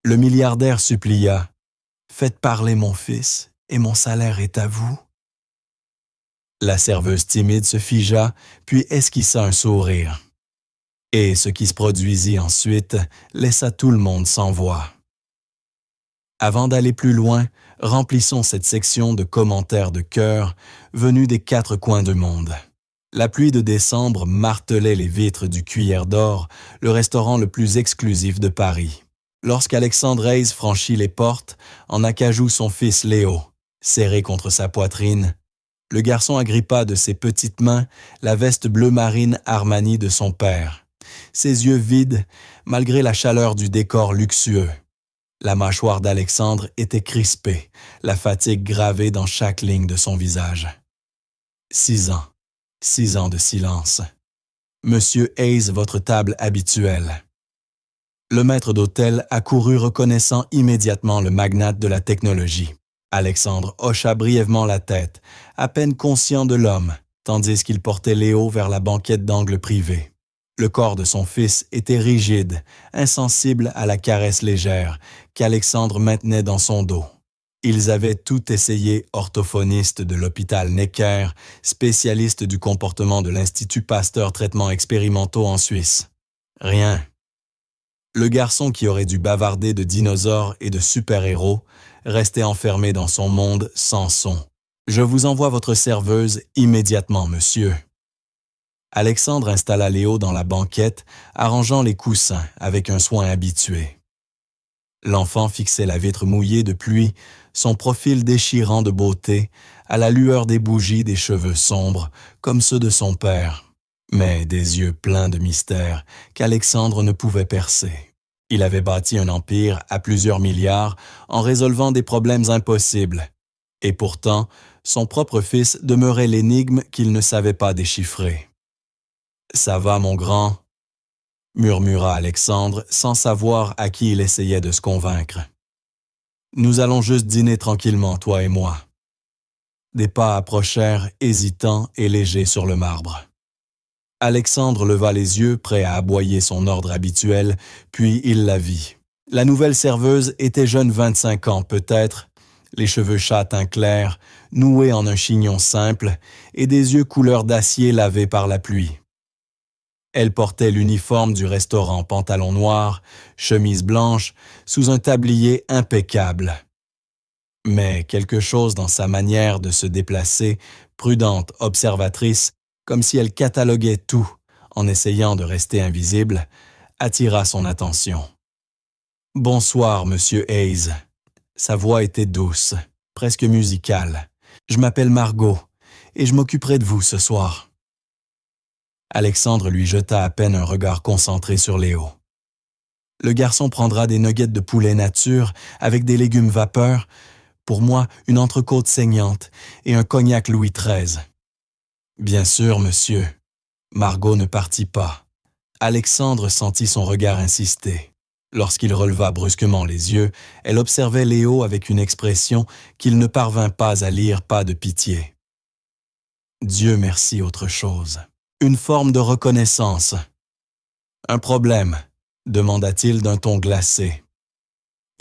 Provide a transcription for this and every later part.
Le milliardaire supplia « Faites parler mon fils, et mon salaire est à vous. » La serveuse timide se figea, puis esquissa un sourire. Et ce qui se produisit ensuite laissa tout le monde sans voix. Avant d'aller plus loin, remplissons cette section de commentaires de cœur venus des quatre coins du monde. La pluie de décembre martelait les vitres du Cuillère d'Or, le restaurant le plus exclusif de Paris. Lorsqu'Alexandre Hayes franchit les portes, en acajou son fils Léo, serré contre sa poitrine, le garçon agrippa de ses petites mains la veste bleu marine Armani de son père. Ses yeux vides, malgré la chaleur du décor luxueux. La mâchoire d'Alexandre était crispée, la fatigue gravée dans chaque ligne de son visage. 6 ans. 6 ans de silence. Monsieur Hayes, votre table habituelle. Le maître d'hôtel accourut reconnaissant immédiatement le magnate de la technologie. Alexandre hocha brièvement la tête, à peine conscient de l'homme, tandis qu'il portait Léo vers la banquette d'angle privé. Le corps de son fils était rigide, insensible à la caresse légère qu'Alexandre maintenait dans son dos. Ils avaient tout essayé, orthophoniste de l'hôpital Necker, spécialiste du comportement de l'Institut Pasteur Traitements Expérimentaux en Suisse. Rien. Le garçon qui aurait dû bavarder de dinosaures et de super-héros restait enfermé dans son monde sans son. « Je vous envoie votre serveuse immédiatement, monsieur. » Alexandre installa Léo dans la banquette, arrangeant les coussins avec un soin habitué. L'enfant fixait la vitre mouillée de pluie, son profil déchirant de beauté, à la lueur des bougies des cheveux sombres, comme ceux de son père, mais des yeux pleins de mystère qu'Alexandre ne pouvait percer. Il avait bâti un empire à plusieurs milliards en résolvant des problèmes impossibles, et pourtant, son propre fils demeurait l'énigme qu'il ne savait pas déchiffrer. « Ça va, mon grand ?» murmura Alexandre sans savoir à qui il essayait de se convaincre. « Nous allons juste dîner tranquillement, toi et moi. » Des pas approchèrent, hésitants et légers sur le marbre. Alexandre leva les yeux, prêt à aboyer son ordre habituel, puis il la vit. La nouvelle serveuse était jeune 25 ans peut-être, les cheveux châtain clair, noués en un chignon simple, et des yeux couleur d'acier lavés par la pluie. Elle portait l'uniforme du restaurant, pantalon noir, chemise blanche, sous un tablier impeccable. Mais quelque chose dans sa manière de se déplacer, prudente, observatrice, comme si elle cataloguait tout, en essayant de rester invisible, attira son attention. « Bonsoir, monsieur Hayes. » Sa voix était douce, presque musicale. « Je m'appelle Margot, et je m'occuperai de vous ce soir. » Alexandre lui jeta à peine un regard concentré sur Léo. « Le garçon prendra des nuggets de poulet nature avec des légumes vapeur, pour moi une entrecôte saignante et un cognac Louis XIII. » « Bien sûr, monsieur. » Margot ne partit pas. Alexandre sentit son regard insister. Lorsqu'il releva brusquement les yeux, elle observait Léo avec une expression qu'il ne parvint pas à lire, pas de pitié. « Dieu merci, autre chose. Une forme de reconnaissance. »« Un problème ?» demanda-t-il d'un ton glacé.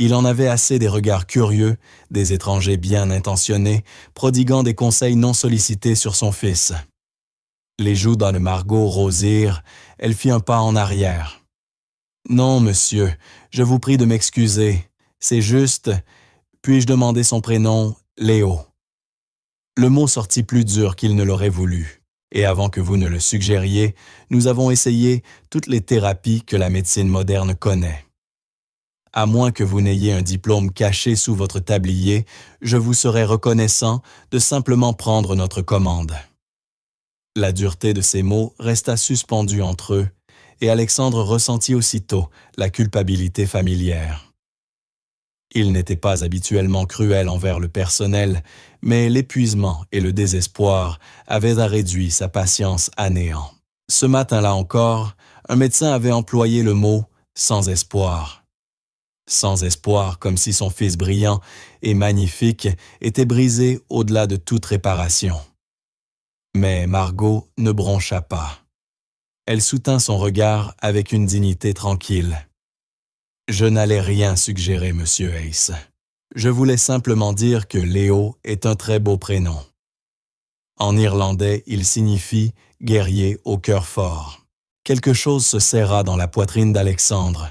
Il en avait assez des regards curieux, des étrangers bien intentionnés, prodiguant des conseils non sollicités sur son fils. Les joues d'Anne Margot rosirent, elle fit un pas en arrière. « Non, monsieur, je vous prie de m'excuser. C'est juste, puis-je demander son prénom, Léo. » Le mot sortit plus dur qu'il ne l'aurait voulu. Et avant que vous ne le suggériez, nous avons essayé toutes les thérapies que la médecine moderne connaît. À moins que vous n'ayez un diplôme caché sous votre tablier, je vous serais reconnaissant de simplement prendre notre commande. La dureté de ces mots resta suspendue entre eux, et Alexandre ressentit aussitôt la culpabilité familière. Il n'était pas habituellement cruel envers le personnel, mais l'épuisement et le désespoir avaient réduit sa patience à néant. Ce matin-là encore, un médecin avait employé le mot « sans espoir ». Sans espoir, comme si son fils brillant et magnifique était brisé au-delà de toute réparation. Mais Margot ne broncha pas. Elle soutint son regard avec une dignité tranquille. Je n'allais rien suggérer, monsieur Hayes. Je voulais simplement dire que Léo est un très beau prénom. En irlandais, il signifie « guerrier au cœur fort ». Quelque chose se serra dans la poitrine d'Alexandre.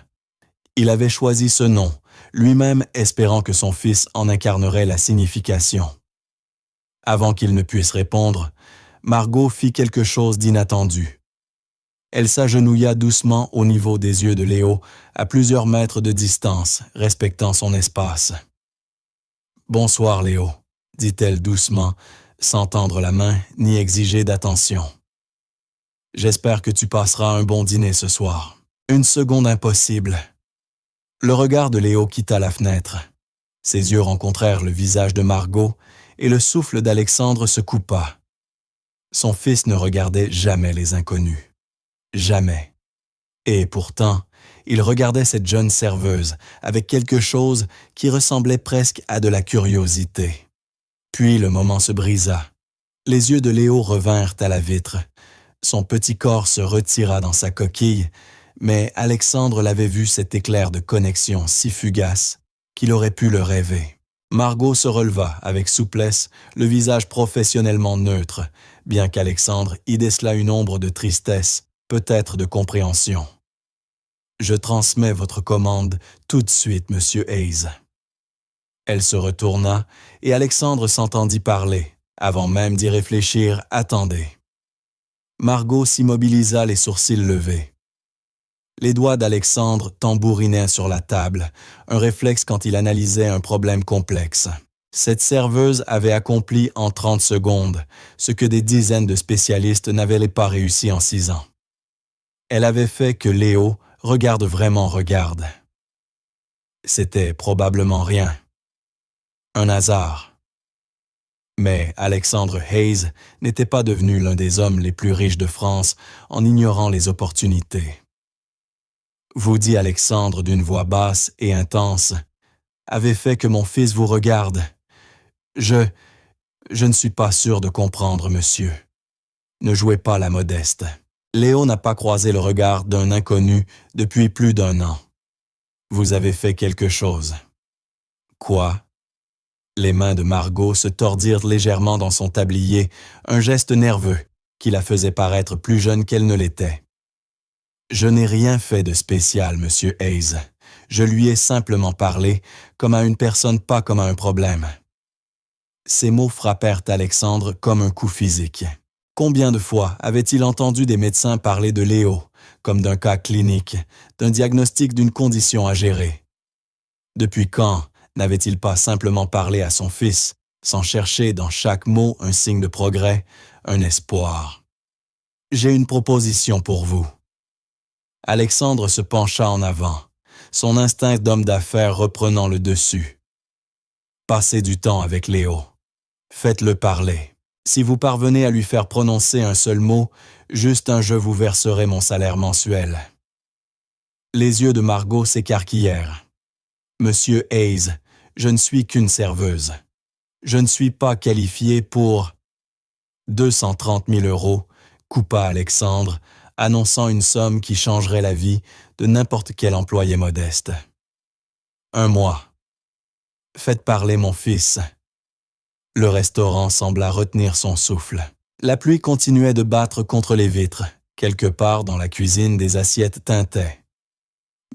Il avait choisi ce nom, lui-même espérant que son fils en incarnerait la signification. Avant qu'il ne puisse répondre, Margot fit quelque chose d'inattendu. Elle s'agenouilla doucement au niveau des yeux de Léo, à plusieurs mètres de distance, respectant son espace. « Bonsoir, Léo », dit-elle doucement, sans tendre la main ni exiger d'attention. « J'espère que tu passeras un bon dîner ce soir. » Une seconde impossible. Le regard de Léo quitta la fenêtre. Ses yeux rencontrèrent le visage de Margot et le souffle d'Alexandre se coupa. Son fils ne regardait jamais les inconnus. Jamais. Et pourtant, il regardait cette jeune serveuse avec quelque chose qui ressemblait presque à de la curiosité. Puis le moment se brisa. Les yeux de Léo revinrent à la vitre. Son petit corps se retira dans sa coquille, mais Alexandre l'avait vu cet éclair de connexion si fugace qu'il aurait pu le rêver. Margot se releva avec souplesse, le visage professionnellement neutre, bien qu'Alexandre y décelât une ombre de tristesse, peut-être de compréhension. « Je transmets votre commande tout de suite, monsieur Hayes. » Elle se retourna et Alexandre s'entendit parler. Avant même d'y réfléchir, attendez. Margot s'immobilisa les sourcils levés. Les doigts d'Alexandre tambourinaient sur la table, un réflexe quand il analysait un problème complexe. Cette serveuse avait accompli en 30 secondes ce que des dizaines de spécialistes n'avaient pas réussi en 6 ans. Elle avait fait que Léo regarde. C'était probablement rien. Un hasard. Mais Alexandre Hayes n'était pas devenu l'un des hommes les plus riches de France en ignorant les opportunités. Vous dit Alexandre d'une voix basse et intense, avez fait que mon fils vous regarde. Je ne suis pas sûr de comprendre, monsieur. Ne jouez pas la modeste. Léo n'a pas croisé le regard d'un inconnu depuis plus d'1 an. Vous avez fait quelque chose. Quoi? Les mains de Margot se tordirent légèrement dans son tablier, un geste nerveux qui la faisait paraître plus jeune qu'elle ne l'était. Je n'ai rien fait de spécial, monsieur Hayes. Je lui ai simplement parlé comme à une personne, pas comme à un problème. Ces mots frappèrent Alexandre comme un coup physique. Combien de fois avait-il entendu des médecins parler de Léo, comme d'un cas clinique, d'un diagnostic d'une condition à gérer? Depuis quand n'avait-il pas simplement parlé à son fils, sans chercher dans chaque mot un signe de progrès, un espoir? J'ai une proposition pour vous. Alexandre se pencha en avant, son instinct d'homme d'affaires reprenant le dessus. Passez du temps avec Léo. Faites-le parler. Si vous parvenez à lui faire prononcer un seul mot, juste un « je vous verserai mon salaire mensuel ». Les yeux de Margot s'écarquillèrent. « Monsieur Hayes, je ne suis qu'une serveuse. Je ne suis pas qualifié pour… » 230 000 €, coupa Alexandre, annonçant une somme qui changerait la vie de n'importe quel employé modeste. 1 mois. Faites parler mon fils. Le restaurant sembla retenir son souffle. La pluie continuait de battre contre les vitres. Quelque part dans la cuisine, des assiettes tintaient.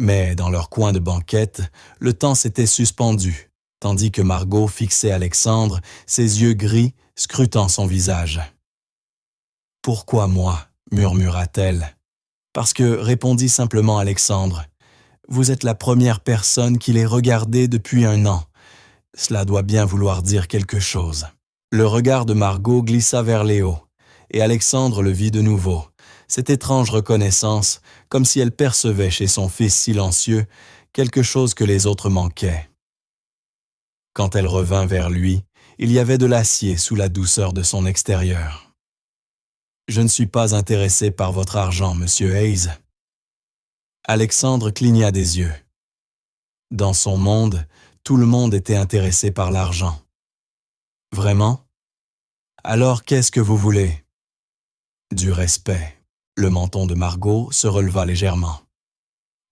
Mais dans leur coin de banquette, le temps s'était suspendu, tandis que Margot fixait Alexandre, ses yeux gris, scrutant son visage. « Pourquoi moi ?» murmura-t-elle. « Parce que, répondit simplement Alexandre, vous êtes la première personne qui l'ait regardé depuis 1 an. Cela doit bien vouloir dire quelque chose. » Le regard de Margot glissa vers Léo, et Alexandre le vit de nouveau. Cette étrange reconnaissance, comme si elle percevait chez son fils silencieux quelque chose que les autres manquaient. Quand elle revint vers lui, il y avait de l'acier sous la douceur de son extérieur. « Je ne suis pas intéressé par votre argent, monsieur Hayes. » Alexandre cligna des yeux. Dans son monde, tout le monde était intéressé par l'argent. « Vraiment? Alors qu'est-ce que vous voulez? » « Du respect. » Le menton de Margot se releva légèrement.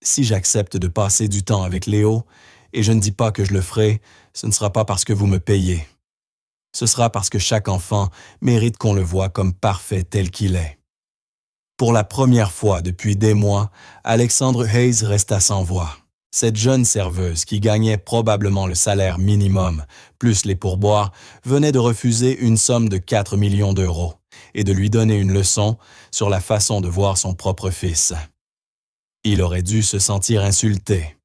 Si j'accepte de passer du temps avec Léo, et je ne dis pas que je le ferai, ce ne sera pas parce que vous me payez. Ce sera parce que chaque enfant mérite qu'on le voie comme parfait tel qu'il est. Pour la première fois depuis des mois, Alexandre Hayes resta sans voix. Cette jeune serveuse, qui gagnait probablement le salaire minimum, plus les pourboires, venait de refuser une somme de 4 millions d'euros et de lui donner une leçon sur la façon de voir son propre fils. Il aurait dû se sentir insulté.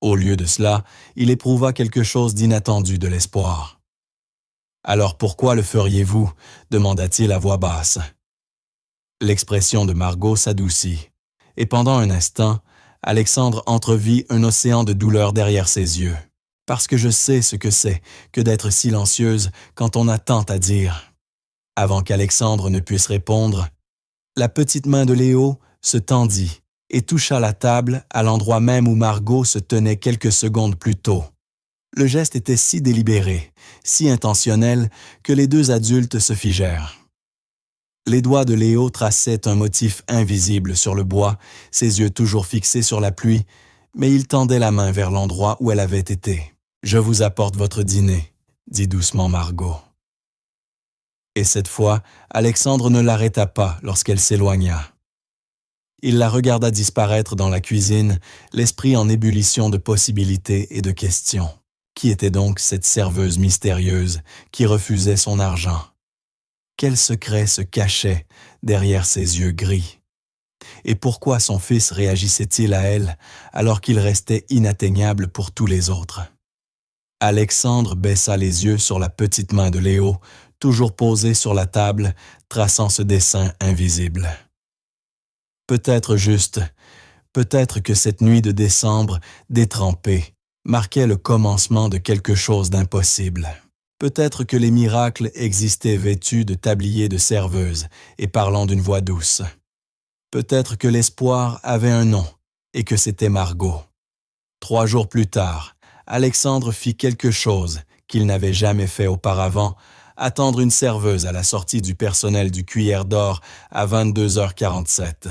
Au lieu de cela, il éprouva quelque chose d'inattendu de l'espoir. « Alors pourquoi le feriez-vous » demanda-t-il à voix basse. L'expression de Margot s'adoucit, et pendant un instant, Alexandre entrevit un océan de douleur derrière ses yeux. Parce que je sais ce que c'est que d'être silencieuse quand on a tant à dire. Avant qu'Alexandre ne puisse répondre, la petite main de Léo se tendit et toucha la table à l'endroit même où Margot se tenait quelques secondes plus tôt. Le geste était si délibéré, si intentionnel, que les deux adultes se figèrent. Les doigts de Léo traçaient un motif invisible sur le bois, ses yeux toujours fixés sur la pluie, mais il tendait la main vers l'endroit où elle avait été. « Je vous apporte votre dîner », dit doucement Margot. Et cette fois, Alexandre ne l'arrêta pas lorsqu'elle s'éloigna. Il la regarda disparaître dans la cuisine, l'esprit en ébullition de possibilités et de questions. Qui était donc cette serveuse mystérieuse qui refusait son argent? Quel secret se cachait derrière ses yeux gris? Et pourquoi son fils réagissait-il à elle alors qu'il restait inatteignable pour tous les autres? Alexandre baissa les yeux sur la petite main de Léo, toujours posée sur la table, traçant ce dessin invisible. Peut-être juste, peut-être que cette nuit de décembre, détrempée, marquait le commencement de quelque chose d'impossible. Peut-être que les miracles existaient vêtus de tabliers de serveuses et parlant d'une voix douce. Peut-être que l'espoir avait un nom et que c'était Margot. 3 jours plus tard, Alexandre fit quelque chose qu'il n'avait jamais fait auparavant, attendre une serveuse à la sortie du personnel du Cuillère d'Or à 22h47.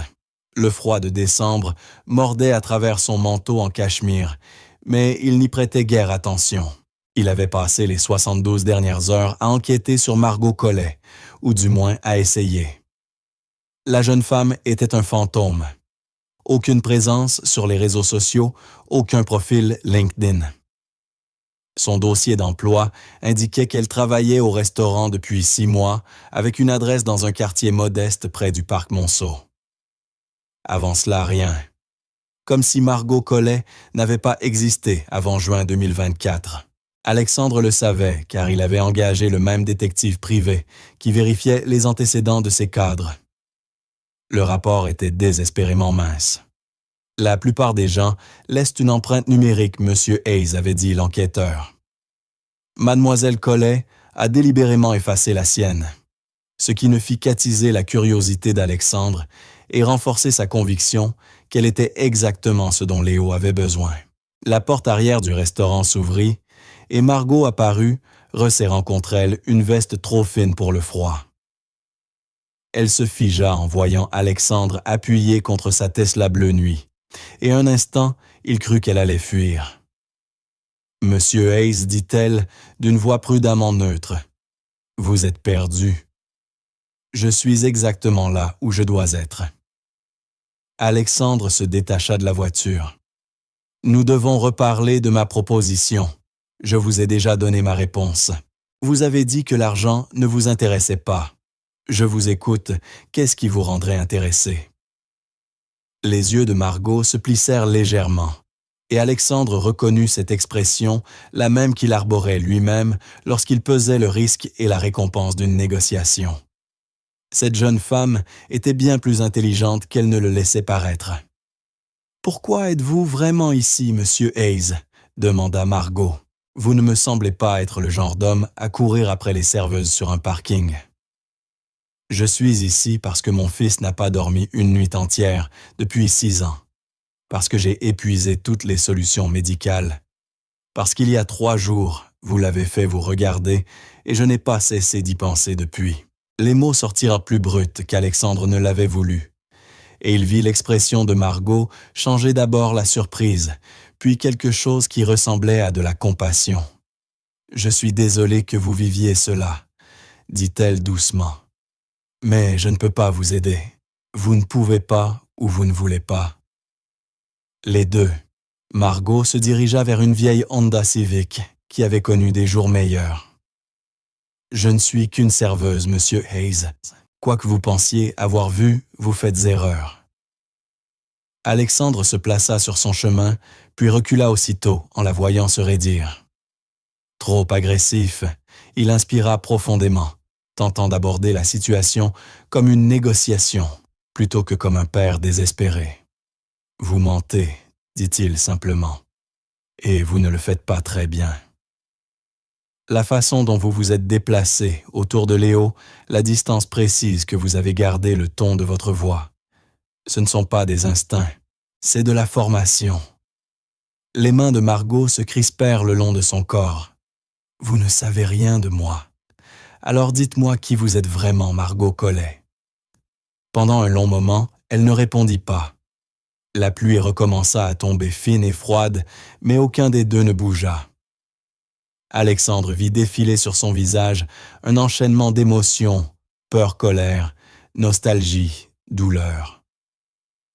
Le froid de décembre mordait à travers son manteau en cachemire, mais il n'y prêtait guère attention. Il avait passé les 72 dernières heures à enquêter sur Margot Collet, ou du moins à essayer. La jeune femme était un fantôme. Aucune présence sur les réseaux sociaux, aucun profil LinkedIn. Son dossier d'emploi indiquait qu'elle travaillait au restaurant depuis 6 mois, avec une adresse dans un quartier modeste près du parc Monceau. Avant cela, rien. Comme si Margot Collet n'avait pas existé avant juin 2024. Alexandre le savait car il avait engagé le même détective privé qui vérifiait les antécédents de ses cadres. Le rapport était désespérément mince. La plupart des gens laissent une empreinte numérique, Monsieur Hayes, avait dit l'enquêteur. Mademoiselle Collet a délibérément effacé la sienne, ce qui ne fit qu'attiser la curiosité d'Alexandre et renforcer sa conviction qu'elle était exactement ce dont Léo avait besoin. La porte arrière du restaurant s'ouvrit et Margot apparut, resserrant contre elle une veste trop fine pour le froid. Elle se figea en voyant Alexandre appuyé contre sa Tesla bleu nuit, et un instant, il crut qu'elle allait fuir. « Monsieur Hayes, dit-elle, d'une voix prudemment neutre, « vous êtes perdu. Je suis exactement là où je dois être. » Alexandre se détacha de la voiture. « Nous devons reparler de ma proposition. Je vous ai déjà donné ma réponse. Vous avez dit que l'argent ne vous intéressait pas. Je vous écoute, qu'est-ce qui vous rendrait intéressé? » Les yeux de Margot se plissèrent légèrement, et Alexandre reconnut cette expression, la même qu'il arborait lui-même lorsqu'il pesait le risque et la récompense d'une négociation. Cette jeune femme était bien plus intelligente qu'elle ne le laissait paraître. « Pourquoi êtes-vous vraiment ici, Monsieur Hayes ?» demanda Margot. « Vous ne me semblez pas être le genre d'homme à courir après les serveuses sur un parking. » « Je suis ici parce que mon fils n'a pas dormi une nuit entière depuis 6 ans, parce que j'ai épuisé toutes les solutions médicales, parce qu'il y a 3 jours, vous l'avez fait vous regarder et je n'ai pas cessé d'y penser depuis. » Les mots sortirent plus bruts qu'Alexandre ne l'avait voulu, et il vit l'expression de Margot changer d'abord la surprise, puis quelque chose qui ressemblait à de la compassion. « Je suis désolée que vous viviez cela, » dit-elle doucement. « Mais je ne peux pas vous aider. Vous ne pouvez pas ou vous ne voulez pas. » Les deux. Margot se dirigea vers une vieille Honda Civic qui avait connu des jours meilleurs. « Je ne suis qu'une serveuse, Monsieur Hayes. Quoi que vous pensiez avoir vu, vous faites erreur. » Alexandre se plaça sur son chemin, puis recula aussitôt en la voyant se raidir. Trop agressif, il inspira profondément, tentant d'aborder la situation comme une négociation, plutôt que comme un père désespéré. « Vous mentez, » dit-il simplement, « et vous ne le faites pas très bien. » La façon dont vous vous êtes déplacé autour de Léo, la distance précise que vous avez gardé, le ton de votre voix, ce ne sont pas des instincts, c'est de la formation. Les mains de Margot se crispèrent le long de son corps. « Vous ne savez rien de moi. Alors dites-moi qui vous êtes vraiment, Margot Collet. » Pendant un long moment, elle ne répondit pas. La pluie recommença à tomber fine et froide, mais aucun des deux ne bougea. Alexandre vit défiler sur son visage un enchaînement d'émotions, peur-colère, nostalgie, douleur.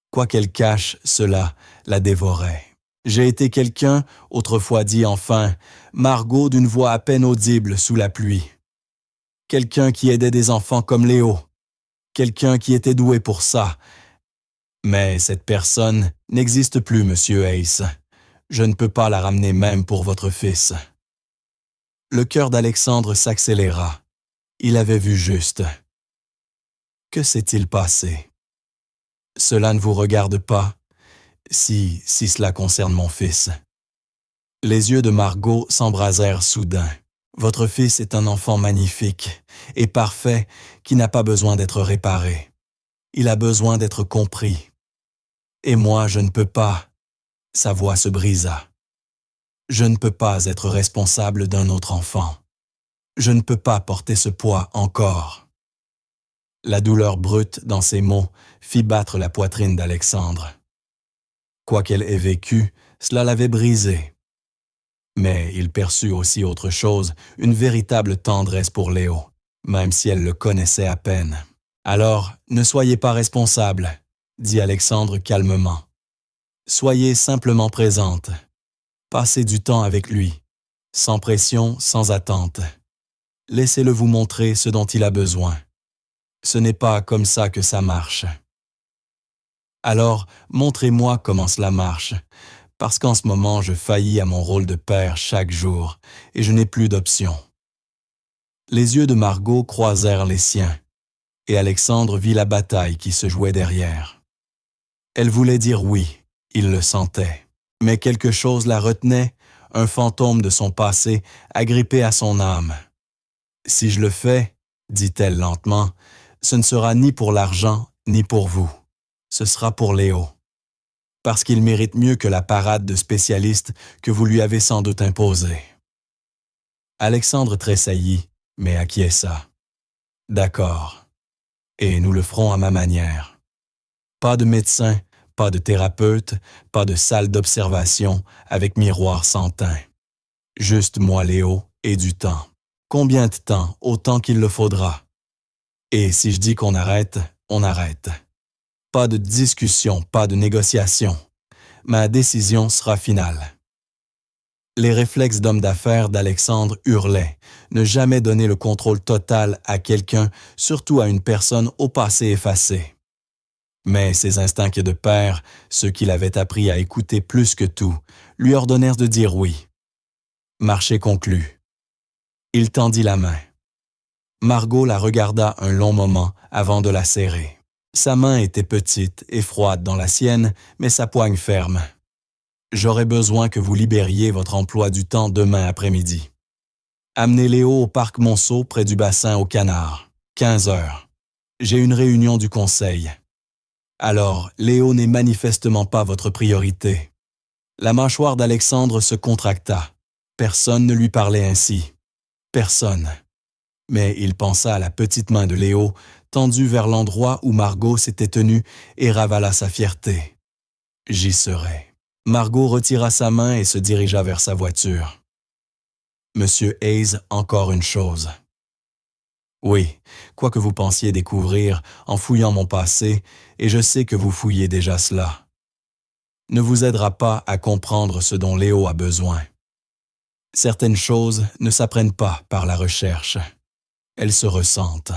Quoi qu'elle cache, cela la dévorait. « J'ai été quelqu'un, autrefois dit enfin, Margot d'une voix à peine audible sous la pluie. Quelqu'un qui aidait des enfants comme Léo. Quelqu'un qui était doué pour ça. Mais cette personne n'existe plus, Monsieur Hayes. Je ne peux pas la ramener même pour votre fils. » Le cœur d'Alexandre s'accéléra. Il avait vu juste. Que s'est-il passé? Cela ne vous regarde pas, si cela concerne mon fils. Les yeux de Margot s'embrasèrent soudain. Votre fils est un enfant magnifique et parfait qui n'a pas besoin d'être réparé. Il a besoin d'être compris. Et moi, je ne peux pas. Sa voix se brisa. Je ne peux pas être responsable d'un autre enfant. Je ne peux pas porter ce poids encore. La douleur brute dans ces mots fit battre la poitrine d'Alexandre. Quoi qu'elle ait vécu, cela l'avait brisé. Mais il perçut aussi autre chose, une véritable tendresse pour Léo, même si elle le connaissait à peine. « Alors, ne soyez pas responsable, » dit Alexandre calmement. « Soyez simplement présente. Passez du temps avec lui, sans pression, sans attente. Laissez-le vous montrer ce dont il a besoin. Ce n'est pas comme ça que ça marche. Alors, montrez-moi comment cela marche, parce qu'en ce moment, je faillis à mon rôle de père chaque jour, et je n'ai plus d'option. » Les yeux de Margot croisèrent les siens, et Alexandre vit la bataille qui se jouait derrière. Elle voulait dire oui, il le sentait, mais quelque chose la retenait, un fantôme de son passé agrippé à son âme. « Si je le fais, dit-elle lentement, ce ne sera ni pour l'argent, ni pour vous. Ce sera pour Léo. Parce qu'il mérite mieux que la parade de spécialistes que vous lui avez sans doute imposée. » Alexandre tressaillit, mais acquiesça. « D'accord. Et nous le ferons à ma manière. Pas de médecin, pas de thérapeute, pas de salle d'observation avec miroir sans teint. Juste moi, Léo, et du temps. Combien de temps? Autant qu'il le faudra. Et si je dis qu'on arrête, on arrête. Pas de discussion, pas de négociation. Ma décision sera finale. » Les réflexes d'homme d'affaires d'Alexandre hurlaient, ne jamais donner le contrôle total à quelqu'un, surtout à une personne au passé effacé. Mais ses instincts de père, ceux qu'il avait appris à écouter plus que tout, lui ordonnèrent de dire oui. Marché conclu. Il tendit la main. Margot la regarda un long moment avant de la serrer. Sa main était petite et froide dans la sienne, mais sa poigne ferme. « J'aurai besoin que vous libériez votre emploi du temps demain après-midi. Amenez Léo au parc Monceau près du bassin aux Canards. 15 heures. J'ai une réunion du conseil. Alors, Léo n'est manifestement pas votre priorité. » La mâchoire d'Alexandre se contracta. Personne ne lui parlait ainsi. Personne. Mais il pensa à la petite main de Léo, tendue vers l'endroit où Margot s'était tenue, et ravala sa fierté. « J'y serai. » Margot retira sa main et se dirigea vers sa voiture. « Monsieur Hayes, encore une chose. » « Oui, quoi que vous pensiez découvrir en fouillant mon passé, et je sais que vous fouillez déjà cela, ne vous aidera pas à comprendre ce dont Léo a besoin. Certaines choses ne s'apprennent pas par la recherche. Elles se ressentent. »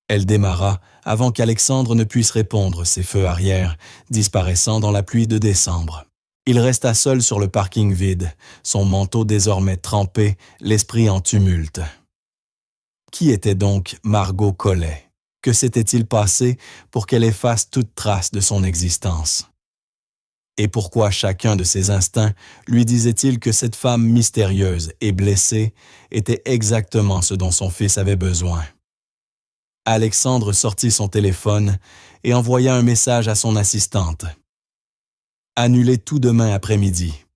Elle démarra avant qu'Alexandre ne puisse répondre, ses feux arrière disparaissant dans la pluie de décembre. Il resta seul sur le parking vide, son manteau désormais trempé, l'esprit en tumulte. Qui était donc Margot Collet? Que s'était-il passé pour qu'elle efface toute trace de son existence? Et pourquoi chacun de ses instincts lui disait-il que cette femme mystérieuse et blessée était exactement ce dont son fils avait besoin? Alexandre sortit son téléphone et envoya un message à son assistante. Annulez tout demain après-midi.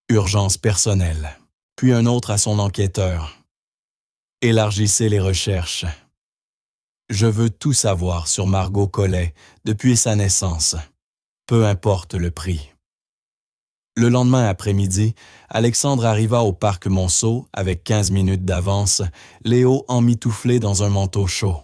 Urgence personnelle. Puis un autre à son enquêteur. Élargissez les recherches. Je veux tout savoir sur Margot Collet depuis sa naissance. Peu importe le prix. Le lendemain après-midi, Alexandre arriva au parc Monceau avec 15 minutes d'avance, Léo emmitouflé dans un manteau chaud.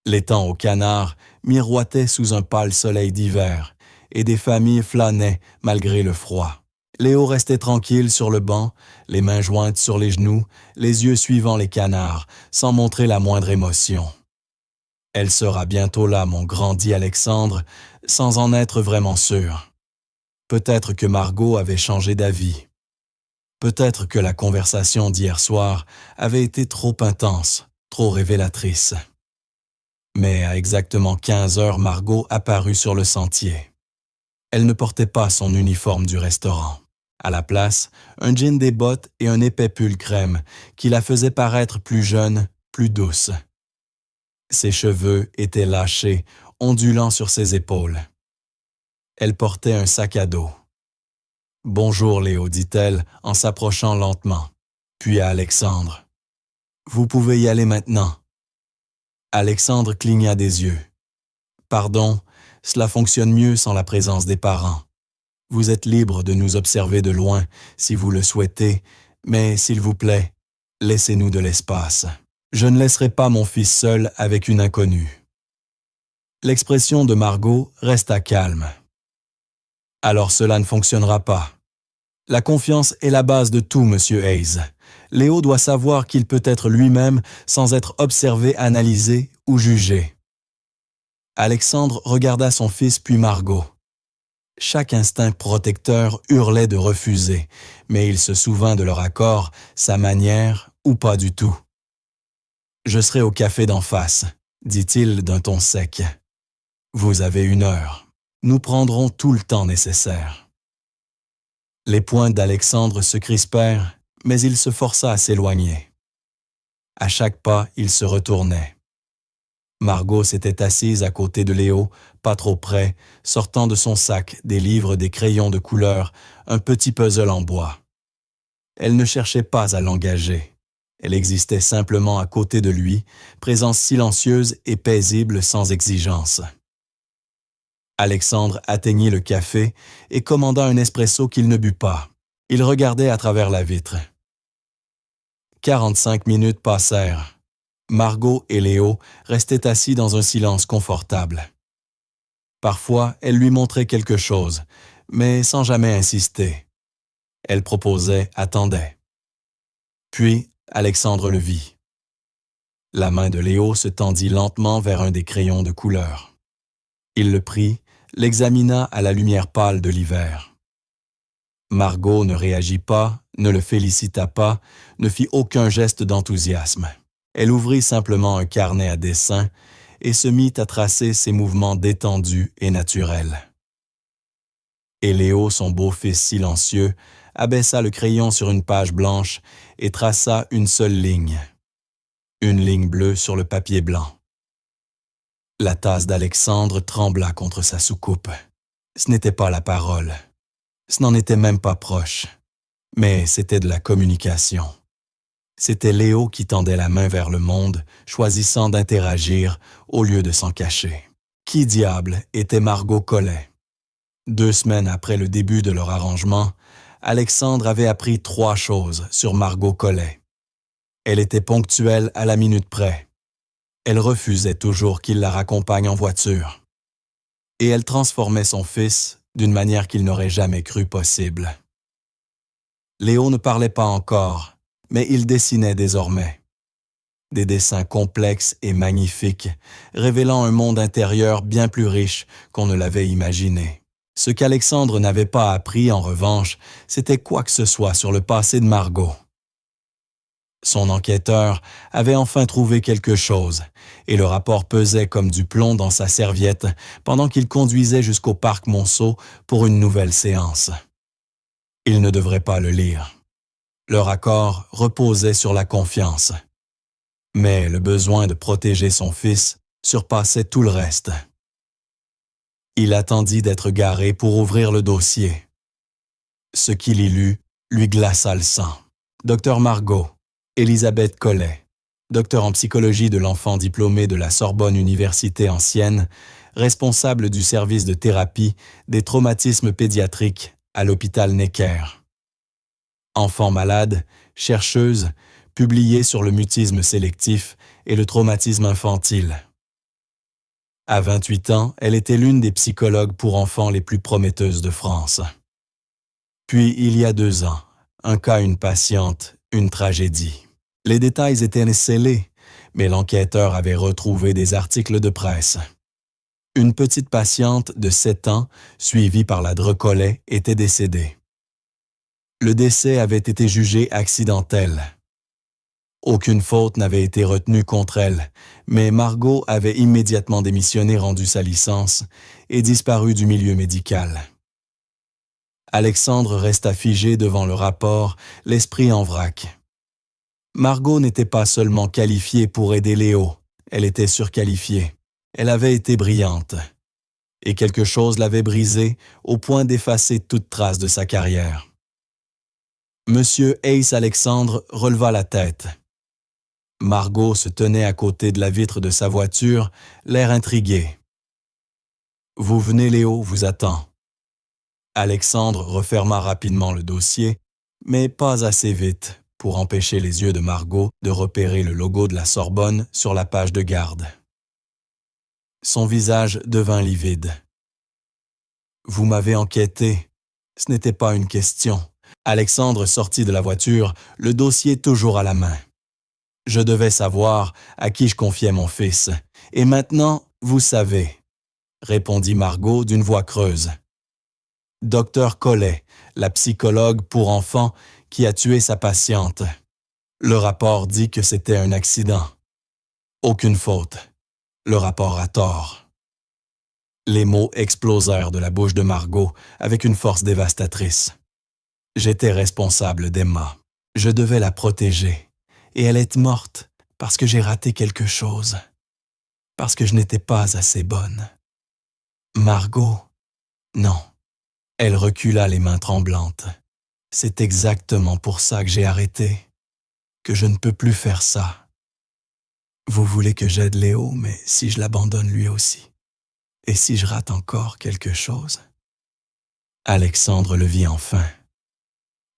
L'étang aux canards miroitait sous un pâle soleil d'hiver, et des familles flânaient malgré le froid. Léo restait tranquille sur le banc, les mains jointes sur les genoux, les yeux suivant les canards, sans montrer la moindre émotion. « Elle sera bientôt là, mon grand, dit Alexandre, sans en être vraiment sûr. Peut-être que Margot avait changé d'avis. Peut-être que la conversation d'hier soir avait été trop intense, trop révélatrice. » Mais à exactement 15 heures, Margot apparut sur le sentier. Elle ne portait pas son uniforme du restaurant. À la place, un jean des bottes et un épais pull crème qui la faisait paraître plus jeune, plus douce. Ses cheveux étaient lâchés, ondulant sur ses épaules. Elle portait un sac à dos. « Bonjour Léo, dit-elle en s'approchant lentement. Puis à Alexandre. « Vous pouvez y aller maintenant. » Alexandre cligna des yeux. « Pardon, cela fonctionne mieux sans la présence des parents. Vous êtes libre de nous observer de loin si vous le souhaitez, mais s'il vous plaît, laissez-nous de l'espace. Je ne laisserai pas mon fils seul avec une inconnue. » L'expression de Margot resta calme. « Alors cela ne fonctionnera pas. La confiance est la base de tout, Monsieur Hayes. Léo doit savoir qu'il peut être lui-même sans être observé, analysé ou jugé. » Alexandre regarda son fils puis Margot. Chaque instinct protecteur hurlait de refuser, mais il se souvint de leur accord, sa manière ou pas du tout. « Je serai au café d'en face, » dit-il d'un ton sec. « Vous avez 1 heure. Nous prendrons tout le temps nécessaire. » Les poings d'Alexandre se crispèrent, mais il se força à s'éloigner. À chaque pas, il se retournait. Margot s'était assise à côté de Léo, pas trop près, sortant de son sac des livres, des crayons de couleur, un petit puzzle en bois. Elle ne cherchait pas à l'engager. Elle existait simplement à côté de lui, présence silencieuse et paisible sans exigence. Alexandre atteignit le café et commanda un espresso qu'il ne but pas. Il regardait à travers la vitre. 45 minutes passèrent. Margot et Léo restaient assis dans un silence confortable. Parfois, elle lui montrait quelque chose, mais sans jamais insister. Elle proposait, attendait. Puis, Alexandre le vit. La main de Léo se tendit lentement vers un des crayons de couleur. Il le prit, l'examina à la lumière pâle de l'hiver. Margot ne réagit pas, ne le félicita pas, ne fit aucun geste d'enthousiasme. Elle ouvrit simplement un carnet à dessin et se mit à tracer ses mouvements détendus et naturels. Et Léo, son beau-fils silencieux, abaissa le crayon sur une page blanche et traça une seule ligne. Une ligne bleue sur le papier blanc. La tasse d'Alexandre trembla contre sa soucoupe. Ce n'était pas la parole. Ce n'en était même pas proche. Mais c'était de la communication. C'était Léo qui tendait la main vers le monde, choisissant d'interagir au lieu de s'en cacher. Qui diable était Margot Collet? 2 semaines après le début de leur arrangement, Alexandre avait appris 3 choses sur Margot Collet. Elle était ponctuelle à la minute près. Elle refusait toujours qu'il la raccompagne en voiture. Et elle transformait son fils d'une manière qu'il n'aurait jamais cru possible. Léo ne parlait pas encore, mais il dessinait désormais. Des dessins complexes et magnifiques, révélant un monde intérieur bien plus riche qu'on ne l'avait imaginé. Ce qu'Alexandre n'avait pas appris, en revanche, c'était quoi que ce soit sur le passé de Margot. Son enquêteur avait enfin trouvé quelque chose, et le rapport pesait comme du plomb dans sa serviette pendant qu'il conduisait jusqu'au parc Monceau pour une nouvelle séance. Il ne devrait pas le lire. Leur accord reposait sur la confiance. Mais le besoin de protéger son fils surpassait tout le reste. Il attendit d'être garé pour ouvrir le dossier. Ce qu'il y lut lui glaça le sang. Docteur Margot, Élisabeth Collet, docteur en psychologie de l'enfant diplômée de la Sorbonne Université ancienne, responsable du service de thérapie des traumatismes pédiatriques à l'hôpital Necker. Enfant malade, chercheuse, publiée sur le mutisme sélectif et le traumatisme infantile. À 28 ans, elle était l'une des psychologues pour enfants les plus prometteuses de France. Puis, il y a 2 ans, un cas, une patiente, une tragédie. Les détails étaient scellés, mais l'enquêteur avait retrouvé des articles de presse. Une petite patiente de 7 ans, suivie par la Collet, était décédée. Le décès avait été jugé accidentel. Aucune faute n'avait été retenue contre elle, mais Margot avait immédiatement démissionné, rendu sa licence et disparu du milieu médical. Alexandre resta figé devant le rapport, l'esprit en vrac. Margot n'était pas seulement qualifiée pour aider Léo, elle était surqualifiée. Elle avait été brillante. Et quelque chose l'avait brisée au point d'effacer toute trace de sa carrière. Monsieur Ace Alexandre releva la tête. Margot se tenait à côté de la vitre de sa voiture, l'air intrigué. « Vous venez, Léo vous attend. » Alexandre referma rapidement le dossier, mais pas assez vite pour empêcher les yeux de Margot de repérer le logo de la Sorbonne sur la page de garde. Son visage devint livide. « Vous m'avez enquêté. Ce n'était pas une question. » Alexandre sortit de la voiture, le dossier toujours à la main. « Je devais savoir à qui je confiais mon fils. Et maintenant, vous savez, » répondit Margot d'une voix creuse. « Docteur Collet, la psychologue pour enfants qui a tué sa patiente. Le rapport dit que c'était un accident. Aucune faute. Le rapport a tort. » Les mots explosèrent de la bouche de Margot avec une force dévastatrice. J'étais responsable d'Emma. Je devais la protéger. Et elle est morte parce que j'ai raté quelque chose. Parce que je n'étais pas assez bonne. Margot, non. Elle recula les mains tremblantes. C'est exactement pour ça que j'ai arrêté. Que je ne peux plus faire ça. Vous voulez que j'aide Léo, mais si je l'abandonne lui aussi. Et si je rate encore quelque chose? Alexandre le vit enfin.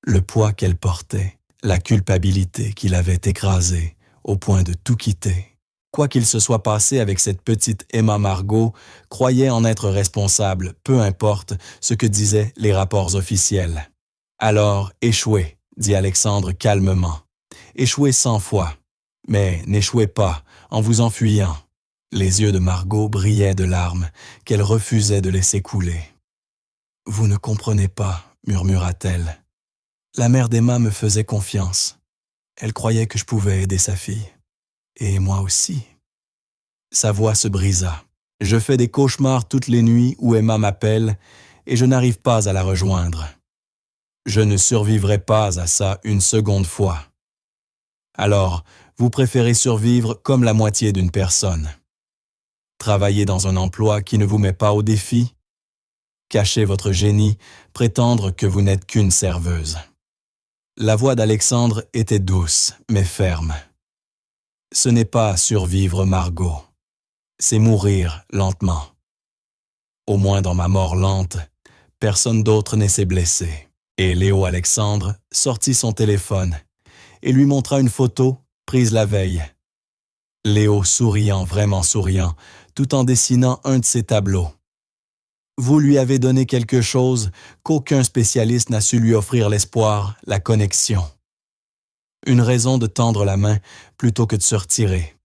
Le poids qu'elle portait, la culpabilité qui l'avait écrasée au point de tout quitter. Quoi qu'il se soit passé avec cette petite Emma Margot, croyait en être responsable, peu importe ce que disaient les rapports officiels. Alors, échouez, dit Alexandre calmement. Échouez 100 fois, mais n'échouez pas en vous enfuyant. Les yeux de Margot brillaient de larmes qu'elle refusait de laisser couler. « Vous ne comprenez pas, murmura-t-elle. La mère d'Emma me faisait confiance. Elle croyait que je pouvais aider sa fille. Et moi aussi. » Sa voix se brisa. « Je fais des cauchemars toutes les nuits où Emma m'appelle et je n'arrive pas à la rejoindre. Je ne survivrai pas à ça une seconde fois. Alors, vous préférez survivre comme la moitié d'une personne. Travailler dans un emploi qui ne vous met pas au défi. Cacher votre génie, prétendre que vous n'êtes qu'une serveuse. La voix d'Alexandre était douce, mais ferme. Ce n'est pas survivre, Margot. C'est mourir lentement. Au moins dans ma mort lente, personne d'autre ne s'est blessé. Et Léo Alexandre sortit son téléphone et lui montra une photo prise la veille. Léo souriant, vraiment souriant, tout en dessinant un de ses tableaux. Vous lui avez donné quelque chose qu'aucun spécialiste n'a su lui offrir l'espoir, la connexion. Une raison de tendre la main plutôt que de se retirer.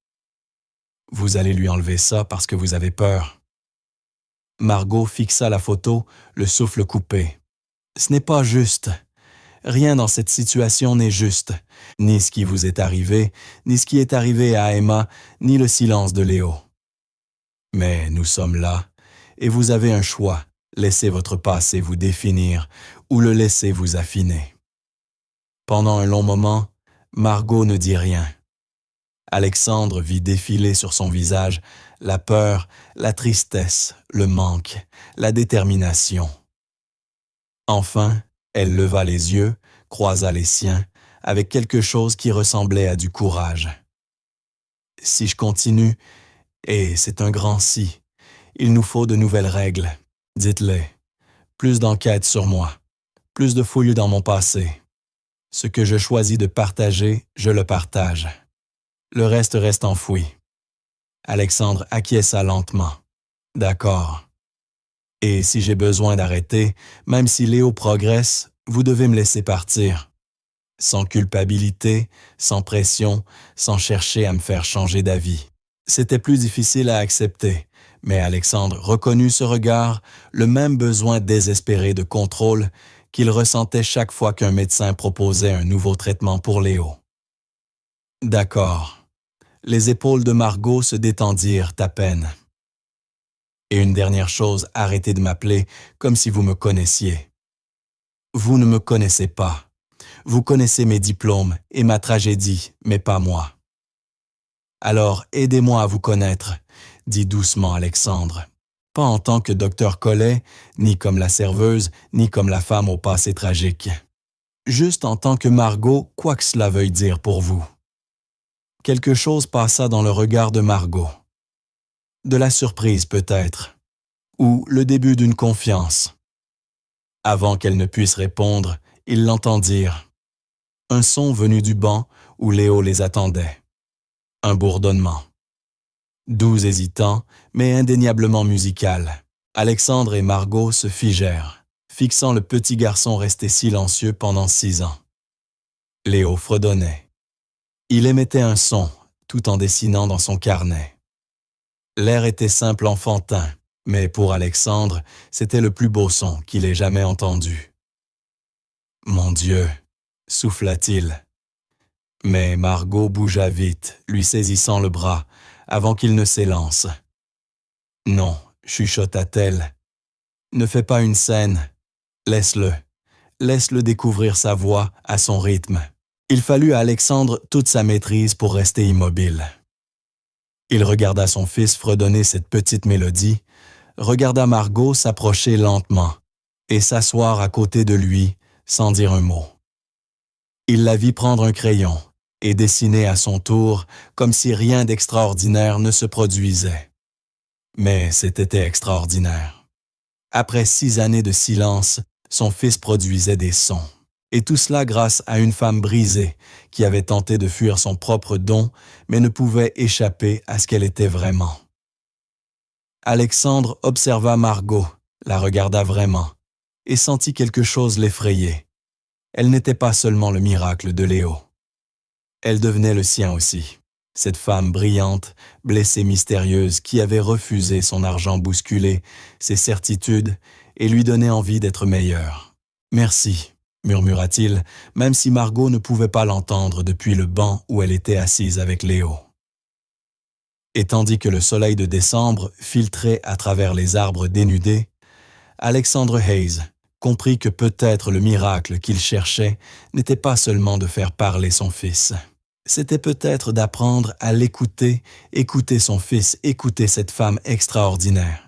Vous allez lui enlever ça parce que vous avez peur. Margot fixa la photo, le souffle coupé. Ce n'est pas juste. Rien dans cette situation n'est juste. Ni ce qui vous est arrivé, ni ce qui est arrivé à Emma, ni le silence de Léo. Mais nous sommes là, et vous avez un choix. Laissez votre passé vous définir ou le laissez vous affiner. Pendant un long moment, Margot ne dit rien. Alexandre vit défiler sur son visage la peur, la tristesse, le manque, la détermination. Enfin, elle leva les yeux, croisa les siens, avec quelque chose qui ressemblait à du courage. Si je continue, et c'est un grand si, il nous faut de nouvelles règles. Dites-les. Plus d'enquêtes sur moi, plus de fouilles dans mon passé. Ce que je choisis de partager, je le partage. Le reste reste enfoui. Alexandre acquiesça lentement. D'accord. Et si j'ai besoin d'arrêter, même si Léo progresse, vous devez me laisser partir. Sans culpabilité, sans pression, sans chercher à me faire changer d'avis. C'était plus difficile à accepter, mais Alexandre reconnut ce regard, le même besoin désespéré de contrôle qu'il ressentait chaque fois qu'un médecin proposait un nouveau traitement pour Léo. D'accord. Les épaules de Margot se détendirent à peine. Et une dernière chose, arrêtez de m'appeler comme si vous me connaissiez. Vous ne me connaissez pas. Vous connaissez mes diplômes et ma tragédie, mais pas moi. Alors aidez-moi à vous connaître, dit doucement Alexandre. Pas en tant que docteur Collet, ni comme la serveuse, ni comme la femme au passé tragique. Juste en tant que Margot, quoi que cela veuille dire pour vous. Quelque chose passa dans le regard de Margot. De la surprise peut-être, ou le début d'une confiance. Avant qu'elle ne puisse répondre, ils l'entendirent. Un son venu du banc où Léo les attendait. Un bourdonnement. Doux hésitant, mais indéniablement musical. Alexandre et Margot se figèrent, fixant le petit garçon resté silencieux pendant 6 ans. Léo fredonnait. Il émettait un son, tout en dessinant dans son carnet. L'air était simple enfantin, mais pour Alexandre, c'était le plus beau son qu'il ait jamais entendu. « Mon Dieu !» souffla-t-il. Mais Margot bougea vite, lui saisissant le bras, avant qu'il ne s'élance. « Non !» chuchota-t-elle. « Ne fais pas une scène. Laisse-le. Laisse-le découvrir sa voix à son rythme. » Il fallut à Alexandre toute sa maîtrise pour rester immobile. Il regarda son fils fredonner cette petite mélodie, regarda Margot s'approcher lentement et s'asseoir à côté de lui sans dire un mot. Il la vit prendre un crayon et dessiner à son tour comme si rien d'extraordinaire ne se produisait. Mais c'était extraordinaire. Après 6 années de silence, son fils produisait des sons. Et tout cela grâce à une femme brisée qui avait tenté de fuir son propre don, mais ne pouvait échapper à ce qu'elle était vraiment. Alexandre observa Margot, la regarda vraiment, et sentit quelque chose l'effrayer. Elle n'était pas seulement le miracle de Léo. Elle devenait le sien aussi. Cette femme brillante, blessée mystérieuse qui avait refusé son argent bousculé, ses certitudes, et lui donnait envie d'être meilleure. « Merci », murmura-t-il, même si Margot ne pouvait pas l'entendre depuis le banc où elle était assise avec Léo. Et tandis que le soleil de décembre filtrait à travers les arbres dénudés, Alexandre Hayes comprit que peut-être le miracle qu'il cherchait n'était pas seulement de faire parler son fils. C'était peut-être d'apprendre à l'écouter, écouter son fils, écouter cette femme extraordinaire.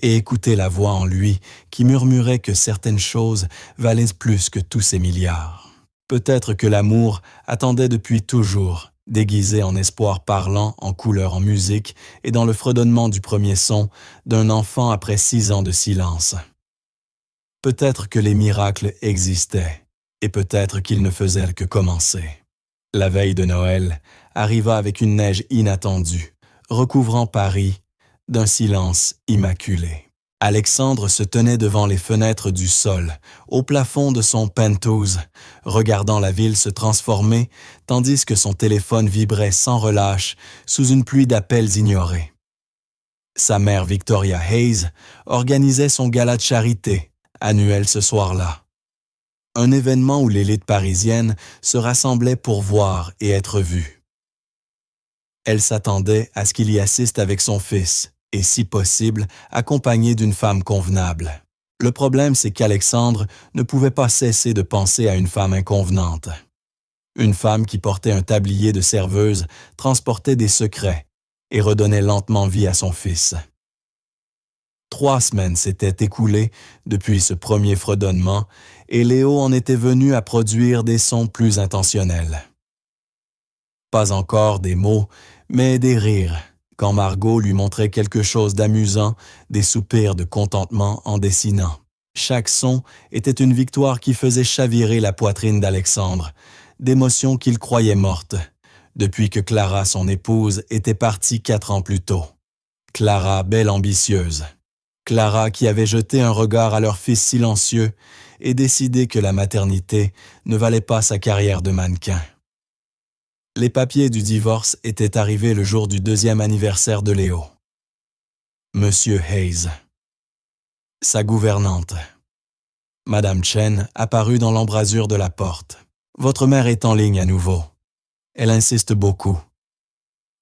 Et écouter la voix en lui qui murmurait que certaines choses valaient plus que tous ces milliards. Peut-être que l'amour attendait depuis toujours, déguisé en espoir parlant, en couleur, en musique et dans le fredonnement du premier son d'un enfant après 6 ans de silence. Peut-être que les miracles existaient, et peut-être qu'ils ne faisaient que commencer. La veille de Noël arriva avec une neige inattendue, recouvrant Paris d'un silence immaculé. Alexandre se tenait devant les fenêtres du sol, au plafond de son penthouse, regardant la ville se transformer, tandis que son téléphone vibrait sans relâche sous une pluie d'appels ignorés. Sa mère Victoria Hayes organisait son gala de charité, annuel ce soir-là. Un événement où l'élite parisienne se rassemblait pour voir et être vue. Elle s'attendait à ce qu'il y assiste avec son fils, et si possible, accompagné d'une femme convenable. Le problème, c'est qu'Alexandre ne pouvait pas cesser de penser à une femme inconvenante. Une femme qui portait un tablier de serveuse, transportait des secrets et redonnait lentement vie à son fils. 3 semaines s'étaient écoulées depuis ce premier fredonnement et Léo en était venu à produire des sons plus intentionnels. Pas encore des mots, mais des rires, quand Margot lui montrait quelque chose d'amusant, des soupirs de contentement en dessinant. Chaque son était une victoire qui faisait chavirer la poitrine d'Alexandre, d'émotions qu'il croyait mortes, depuis que Clara, son épouse, était partie 4 ans plus tôt. Clara, belle ambitieuse. Clara qui avait jeté un regard à leur fils silencieux et décidé que la maternité ne valait pas sa carrière de mannequin. Les papiers du divorce étaient arrivés le jour du 2e anniversaire de Léo. Monsieur Hayes. Sa gouvernante. Madame Chen apparut dans l'embrasure de la porte. Votre mère est en ligne à nouveau. Elle insiste beaucoup.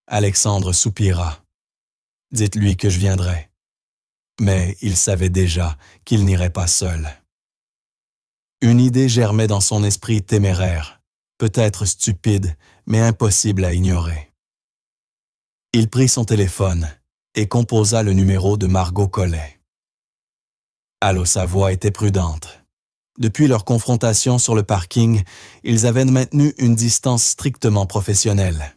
Alexandre soupira. Dites-lui que je viendrai. Mais il savait déjà qu'il n'irait pas seul. Une idée germait dans son esprit téméraire, peut-être stupide, mais impossible à ignorer. Il prit son téléphone et composa le numéro de Margot Collet. Allô, sa voix était prudente. Depuis leur confrontation sur le parking, ils avaient maintenu une distance strictement professionnelle.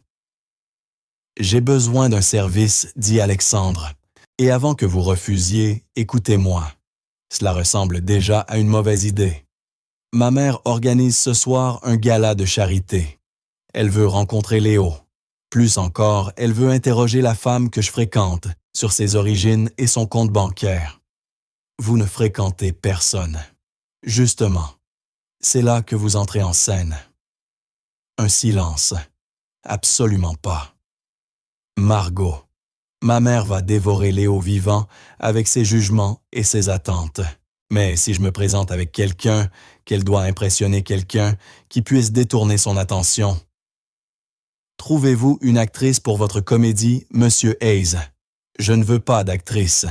« J'ai besoin d'un service, dit Alexandre. Et avant que vous refusiez, écoutez-moi. Cela ressemble déjà à une mauvaise idée. Ma mère organise ce soir un gala de charité. Elle veut rencontrer Léo. Plus encore, elle veut interroger la femme que je fréquente sur ses origines et son compte bancaire. Vous ne fréquentez personne. Justement, c'est là que vous entrez en scène. Un silence. Absolument pas. Margot. Ma mère va dévorer Léo vivant avec ses jugements et ses attentes. Mais si je me présente avec quelqu'un, qu'elle doit impressionner quelqu'un qui puisse détourner son attention. Trouvez-vous une actrice pour votre comédie, Monsieur Hayes? Je ne veux pas d'actrice.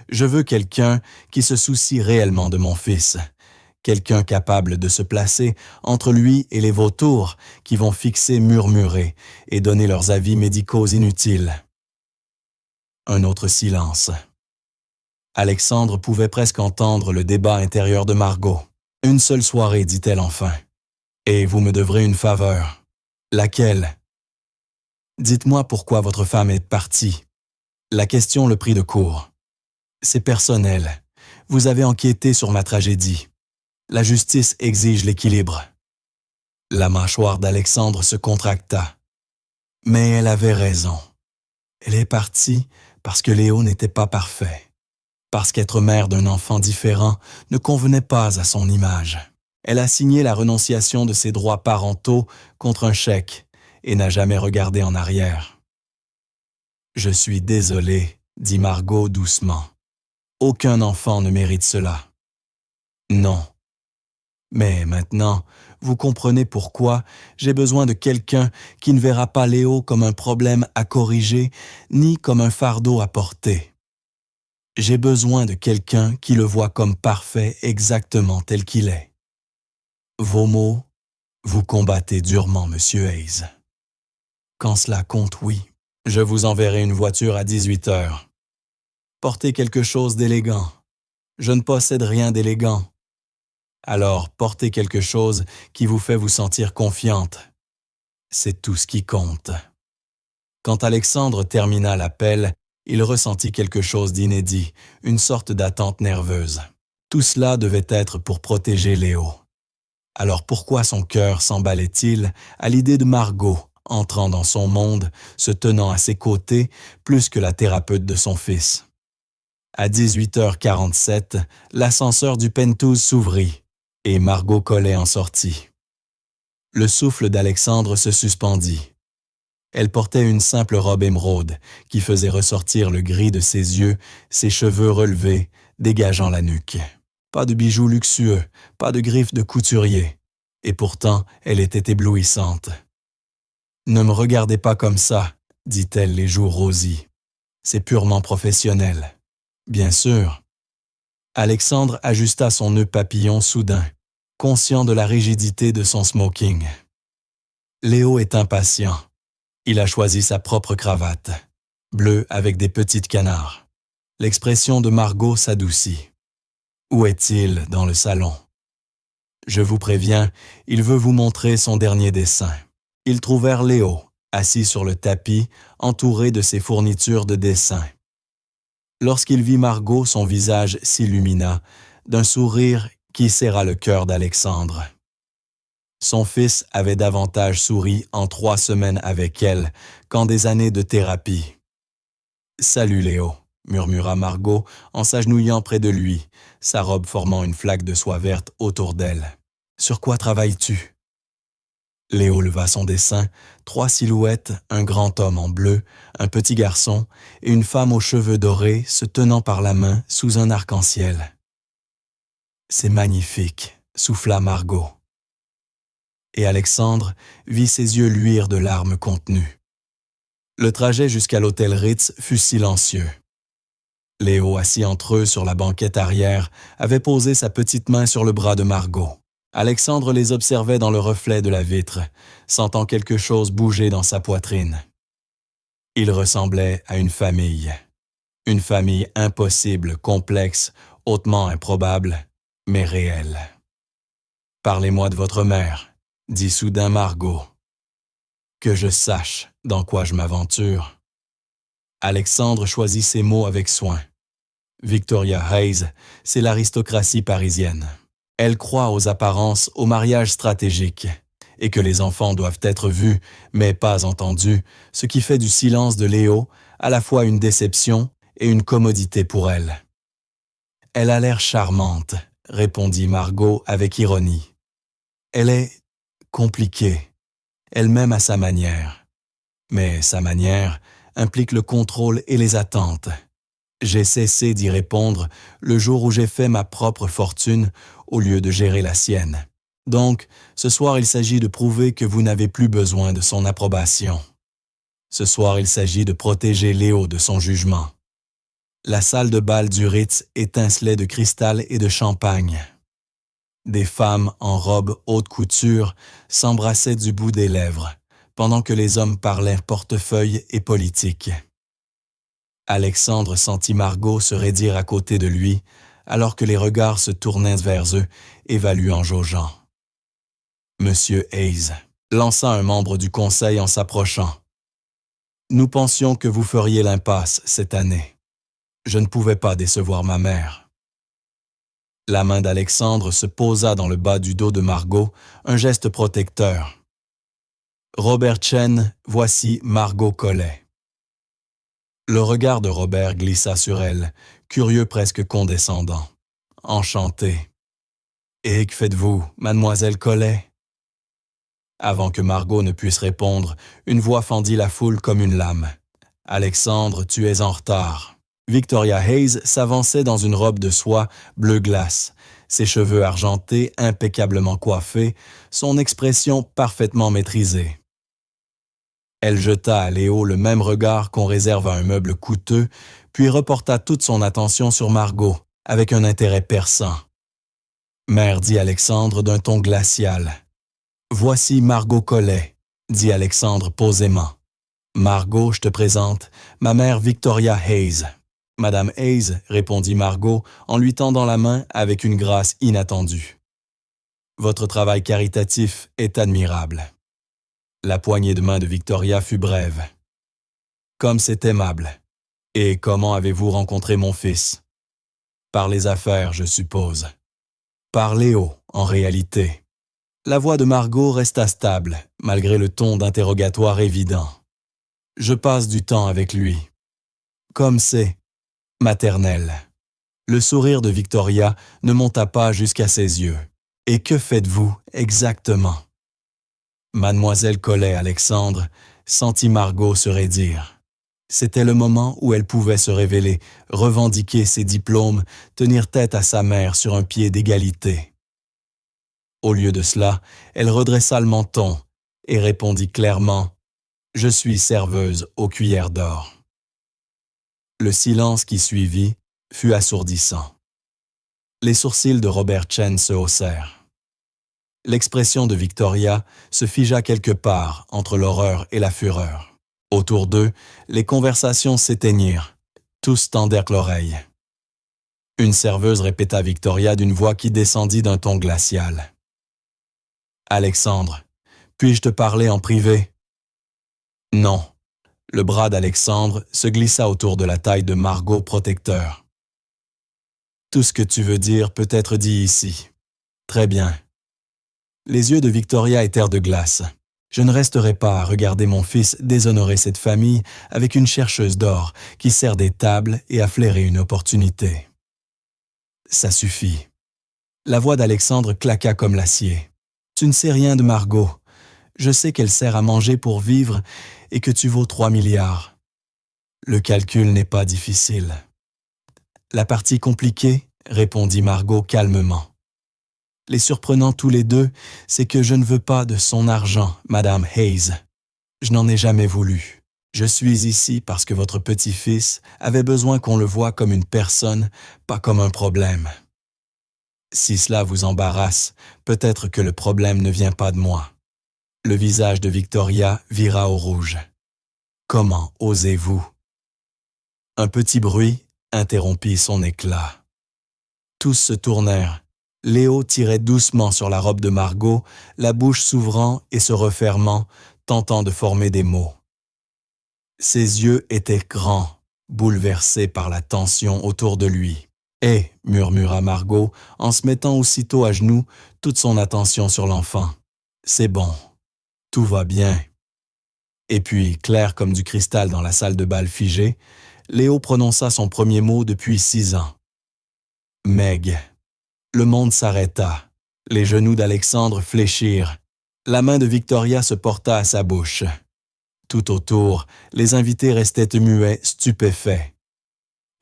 Je veux quelqu'un qui se soucie réellement de mon fils. Quelqu'un capable de se placer entre lui et les vautours qui vont fixer, murmurer et donner leurs avis médicaux inutiles. Un autre silence. Alexandre pouvait presque entendre le débat intérieur de Margot. « Une seule soirée, dit-elle enfin. Et vous me devrez une faveur. Laquelle? Dites-moi pourquoi votre femme est partie. » La question le prit de court. « C'est personnel. Vous avez enquêté sur ma tragédie. La justice exige l'équilibre. » La mâchoire d'Alexandre se contracta. Mais elle avait raison. Elle est partie parce que Léo n'était pas parfait. Parce qu'être mère d'un enfant différent ne convenait pas à son image. Elle a signé la renonciation de ses droits parentaux contre un chèque et n'a jamais regardé en arrière. « Je suis désolé, dit Margot doucement. Aucun enfant ne mérite cela. » Non. Mais maintenant, vous comprenez pourquoi j'ai besoin de quelqu'un qui ne verra pas Léo comme un problème à corriger, ni comme un fardeau à porter. J'ai besoin de quelqu'un qui le voit comme parfait exactement tel qu'il est. Vos mots, vous combattez durement, Monsieur Hayes. Quand cela compte, oui. Je vous enverrai une voiture à 18 heures. Portez quelque chose d'élégant. Je ne possède rien d'élégant. Alors portez quelque chose qui vous fait vous sentir confiante. C'est tout ce qui compte. Quand Alexandre termina l'appel, il ressentit quelque chose d'inédit, une sorte d'attente nerveuse. Tout cela devait être pour protéger Léo. Alors pourquoi son cœur s'emballait-il à l'idée de Margot entrant dans son monde, se tenant à ses côtés plus que la thérapeute de son fils? À 18h47, l'ascenseur du Penthouse s'ouvrit et Margot Collet en sortit. Le souffle d'Alexandre se suspendit. Elle portait une simple robe émeraude qui faisait ressortir le gris de ses yeux, ses cheveux relevés, dégageant la nuque. Pas de bijoux luxueux, pas de griffes de couturier. Et pourtant, elle était éblouissante. « Ne me regardez pas comme ça, dit-elle les joues rosies. C'est purement professionnel. » Bien sûr. Alexandre ajusta son nœud papillon soudain, conscient de la rigidité de son smoking. Léo est impatient. Il a choisi sa propre cravate, bleue avec des petites canards. L'expression de Margot s'adoucit. Où est-il dans le salon? Je vous préviens, il veut vous montrer son dernier dessin. Ils trouvèrent Léo, assis sur le tapis, entouré de ses fournitures de dessin. Lorsqu'il vit Margot, son visage s'illumina d'un sourire qui serra le cœur d'Alexandre. Son fils avait davantage souri en 3 semaines avec elle qu'en des années de thérapie. « Salut Léo », murmura Margot en s'agenouillant près de lui, sa robe formant une flaque de soie verte autour d'elle. « Sur quoi travailles-tu » Léo leva son dessin, 3 silhouettes, un grand homme en bleu, un petit garçon et une femme aux cheveux dorés se tenant par la main sous un arc-en-ciel. « C'est magnifique », souffla Margot. Et Alexandre vit ses yeux luire de larmes contenues. Le trajet jusqu'à l'hôtel Ritz fut silencieux. Léo, assis entre eux sur la banquette arrière, avait posé sa petite main sur le bras de Margot. Alexandre les observait dans le reflet de la vitre, sentant quelque chose bouger dans sa poitrine. Ils ressemblaient à une famille impossible, complexe, hautement improbable, mais réelle. « Parlez-moi de votre mère », dit soudain Margot. « Que je sache dans quoi je m'aventure. » Alexandre choisit ses mots avec soin. Victoria Hayes, c'est l'aristocratie parisienne. Elle croit aux apparences, au mariage stratégique, et que les enfants doivent être vus, mais pas entendus, ce qui fait du silence de Léo à la fois une déception et une commodité pour elle. « Elle a l'air charmante », répondit Margot avec ironie. « Elle est compliquée, elle-même à sa manière. Mais sa manière implique le contrôle et les attentes. J'ai cessé d'y répondre le jour où j'ai fait ma propre fortune au lieu de gérer la sienne. Donc, ce soir, il s'agit de prouver que vous n'avez plus besoin de son approbation. Ce soir, il s'agit de protéger Léo de son jugement. » La salle de bal du Ritz étincelait de cristal et de champagne. Des femmes en robe haute couture s'embrassaient du bout des lèvres, pendant que les hommes parlaient portefeuille et politique. Alexandre sentit Margot se raidir à côté de lui, alors que les regards se tournaient vers eux, évaluant jaugeant. « Monsieur Hayes », lança un membre du conseil en s'approchant. « Nous pensions que vous feriez l'impasse cette année. Je ne pouvais pas décevoir ma mère. » La main d'Alexandre se posa dans le bas du dos de Margot, un geste protecteur. « Robert Chen, voici Margot Collet. » Le regard de Robert glissa sur elle, curieux presque condescendant. « Enchanté. »« Et que faites-vous, mademoiselle Collet ?» Avant que Margot ne puisse répondre, une voix fendit la foule comme une lame. « Alexandre, tu es en retard. » Victoria Hayes s'avançait dans une robe de soie bleu glace, ses cheveux argentés impeccablement coiffés, son expression parfaitement maîtrisée. Elle jeta à Léo le même regard qu'on réserve à un meuble coûteux, puis reporta toute son attention sur Margot, avec un intérêt perçant. « Mère, dit Alexandre d'un ton glacial. « Voici Margot Collet, dit Alexandre posément. « Margot, je te présente, ma mère Victoria Hayes. » « Madame Hayes, répondit Margot en lui tendant la main avec une grâce inattendue. Votre travail caritatif est admirable. La poignée de main de Victoria fut brève. Comme c'est aimable. Et comment avez-vous rencontré mon fils? Par les affaires, je suppose. Par Léo, en réalité. La voix de Margot resta stable, malgré le ton d'interrogatoire évident. Je passe du temps avec lui. Comme c'est maternel. Le sourire de Victoria ne monta pas jusqu'à ses yeux. Et que faites-vous exactement? Mademoiselle Collet-Alexandre sentit Margot se raidir. C'était le moment où elle pouvait se révéler, revendiquer ses diplômes, tenir tête à sa mère sur un pied d'égalité. Au lieu de cela, elle redressa le menton et répondit clairement « Je suis serveuse aux cuillères d'or ». Le silence qui suivit fut assourdissant. Les sourcils de Robert Chen se haussèrent. L'expression de Victoria se figea quelque part entre l'horreur et la fureur. Autour d'eux, les conversations s'éteignirent. Tous tendirent l'oreille. Une serveuse répéta Victoria d'une voix qui descendit d'un ton glacial. « Alexandre, puis-je te parler en privé? » Non. Le bras d'Alexandre se glissa autour de la taille de Margot protecteur. « Tout ce que tu veux dire peut être dit ici. » « Très bien. » Les yeux de Victoria étaient de glace. Je ne resterai pas à regarder mon fils déshonorer cette famille avec une chercheuse d'or qui sert des tables et à flairer une opportunité. Ça suffit. La voix d'Alexandre claqua comme l'acier. Tu ne sais rien de Margot. Je sais qu'elle sert à manger pour vivre et que tu vaux 3 milliards. Le calcul n'est pas difficile. La partie compliquée, répondit Margot calmement. Les surprenant tous les deux, c'est que je ne veux pas de son argent, Madame Hayes. Je n'en ai jamais voulu. Je suis ici parce que votre petit-fils avait besoin qu'on le voie comme une personne, pas comme un problème. Si cela vous embarrasse, peut-être que le problème ne vient pas de moi. Le visage de Victoria vira au rouge. Comment osez-vous? Un petit bruit interrompit son éclat. Tous se tournèrent. Léo tirait doucement sur la robe de Margot, la bouche s'ouvrant et se refermant, tentant de former des mots. Ses yeux étaient grands, bouleversés par la tension autour de lui. « Eh » murmura Margot, en se mettant aussitôt à genoux, toute son attention sur l'enfant. « C'est bon, tout va bien. » Et puis, clair comme du cristal dans la salle de bal figée, Léo prononça son premier mot depuis 6 ans. « Meg ». Le monde s'arrêta. Les genoux d'Alexandre fléchirent. La main de Victoria se porta à sa bouche. Tout autour, les invités restaient muets, stupéfaits.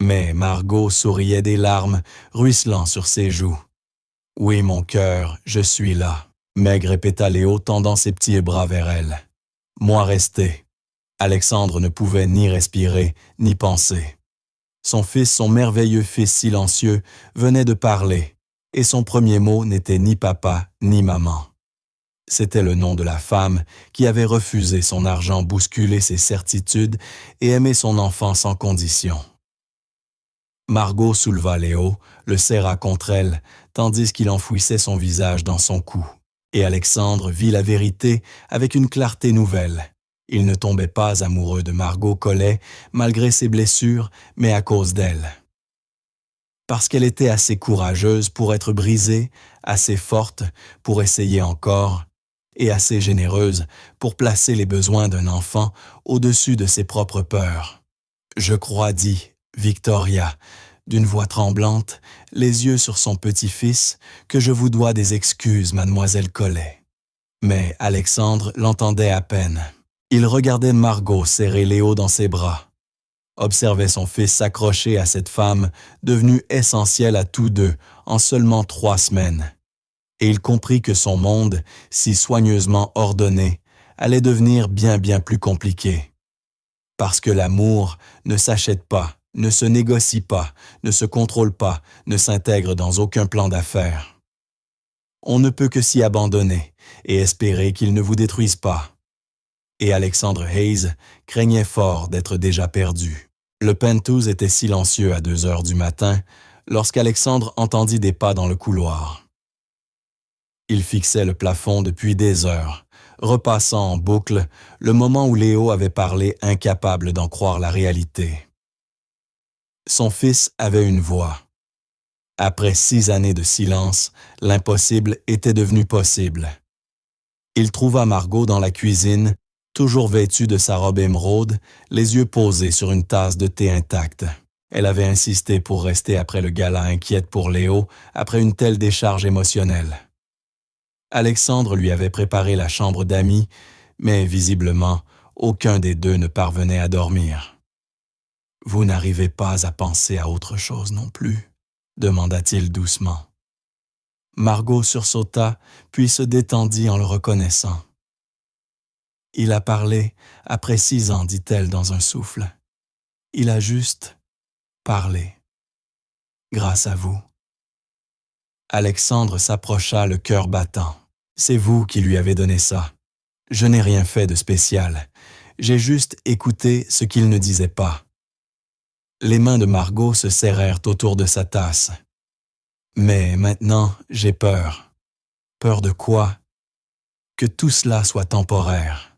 Mais Margot souriait des larmes ruisselant sur ses joues. « Oui, mon cœur, je suis là. » Meg répéta Léo, tendant ses petits bras vers elle. « Moi resté. » Alexandre ne pouvait ni respirer, ni penser. Son merveilleux fils silencieux, venait de parler. Et son premier mot n'était ni papa ni maman. C'était le nom de la femme qui avait refusé son argent bousculer ses certitudes et aimé son enfant sans condition. Margot souleva Léo, le serra contre elle, tandis qu'il enfouissait son visage dans son cou. Et Alexandre vit la vérité avec une clarté nouvelle. Il ne tombait pas amoureux de Margot Collet, malgré ses blessures, mais à cause d'elle. Parce qu'elle était assez courageuse pour être brisée, assez forte pour essayer encore, et assez généreuse pour placer les besoins d'un enfant au-dessus de ses propres peurs. « Je crois, dit Victoria, d'une voix tremblante, les yeux sur son petit-fils, que je vous dois des excuses, mademoiselle Collet. » Mais Alexandre l'entendait à peine. Il regardait Margot serrer Léo dans ses bras. Observait son fils s'accrocher à cette femme devenue essentielle à tous deux en seulement 3 semaines. Et il comprit que son monde, si soigneusement ordonné, allait devenir bien plus compliqué. Parce que l'amour ne s'achète pas, ne se négocie pas, ne se contrôle pas, ne s'intègre dans aucun plan d'affaires. On ne peut que s'y abandonner et espérer qu'il ne vous détruise pas. Et Alexandre Hayes craignait fort d'être déjà perdu. Le Pentouse était silencieux à 2 heures du matin lorsqu'Alexandre entendit des pas dans le couloir. Il fixait le plafond depuis des heures, repassant en boucle le moment où Léo avait parlé incapable d'en croire la réalité. Son fils avait une voix. Après 6 années de silence, l'impossible était devenu possible. Il trouva Margot dans la cuisine, toujours vêtue de sa robe émeraude, les yeux posés sur une tasse de thé intacte. Elle avait insisté pour rester après le gala, inquiète pour Léo après une telle décharge émotionnelle. Alexandre lui avait préparé la chambre d'amis, mais visiblement, aucun des deux ne parvenait à dormir. « Vous n'arrivez pas à penser à autre chose non plus ?» demanda-t-il doucement. Margot sursauta, puis se détendit en le reconnaissant. « Il a parlé après 6 ans, dit-elle dans un souffle. Il a juste parlé. Grâce à vous. » Alexandre s'approcha, le cœur battant. « C'est vous qui lui avez donné ça. Je n'ai rien fait de spécial. J'ai juste écouté ce qu'il ne disait pas. » Les mains de Margot se serrèrent autour de sa tasse. « Mais maintenant, j'ai peur. » « Peur de quoi? » « Que tout cela soit temporaire.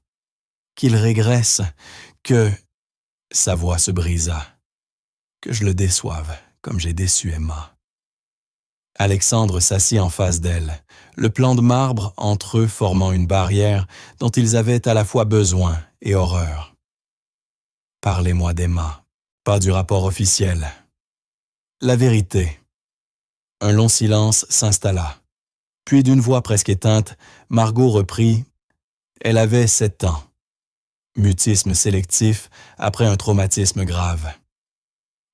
Qu'il régresse, que... » Sa voix se brisa. « Que je le déçoive, comme j'ai déçu Emma. » Alexandre s'assit en face d'elle, le plan de marbre entre eux formant une barrière dont ils avaient à la fois besoin et horreur. « Parlez-moi d'Emma, pas du rapport officiel. La vérité. » Un long silence s'installa. Puis d'une voix presque éteinte, Margot reprit « Elle avait 7 ans. Mutisme sélectif après un traumatisme grave.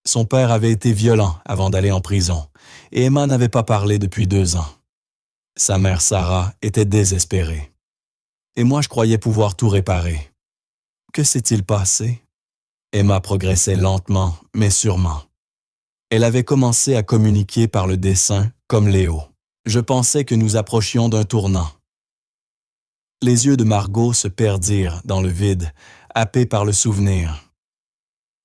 Son père avait été violent avant d'aller en prison, et Emma n'avait pas parlé depuis 2 ans. Sa mère Sarah était désespérée. Et moi, je croyais pouvoir tout réparer. Que s'est-il passé? Emma progressait lentement, mais sûrement. Elle avait commencé à communiquer par le dessin, comme Léo. Je pensais que nous approchions d'un tournant. Les yeux de Margot se perdirent dans le vide, happés par le souvenir.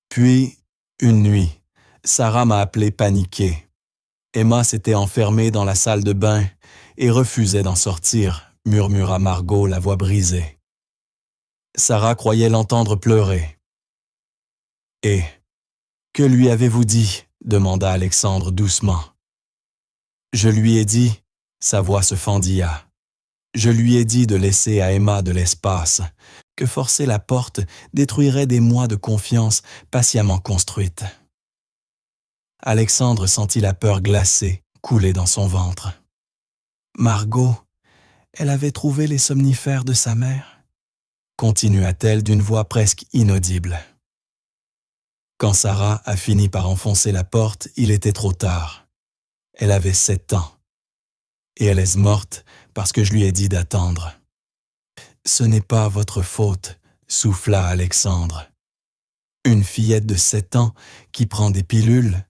Puis, une nuit, Sarah m'a appelé paniquée. Emma s'était enfermée dans la salle de bain et refusait d'en sortir, murmura Margot, la voix brisée. Sarah croyait l'entendre pleurer. « Et que lui avez-vous dit ?» demanda Alexandre doucement. Je lui ai dit, sa voix se fendilla. Je lui ai dit de laisser à Emma de l'espace, que forcer la porte détruirait des mois de confiance patiemment construite. Alexandre sentit la peur glacée couler dans son ventre. Margot, elle avait trouvé les somnifères de sa mère, continua-t-elle d'une voix presque inaudible. Quand Sarah a fini par enfoncer la porte, il était trop tard. Elle avait 7 ans. Et elle est morte parce que je lui ai dit d'attendre. « Ce n'est pas votre faute, » souffla Alexandre. « Une fillette de 7 ans qui prend des pilules?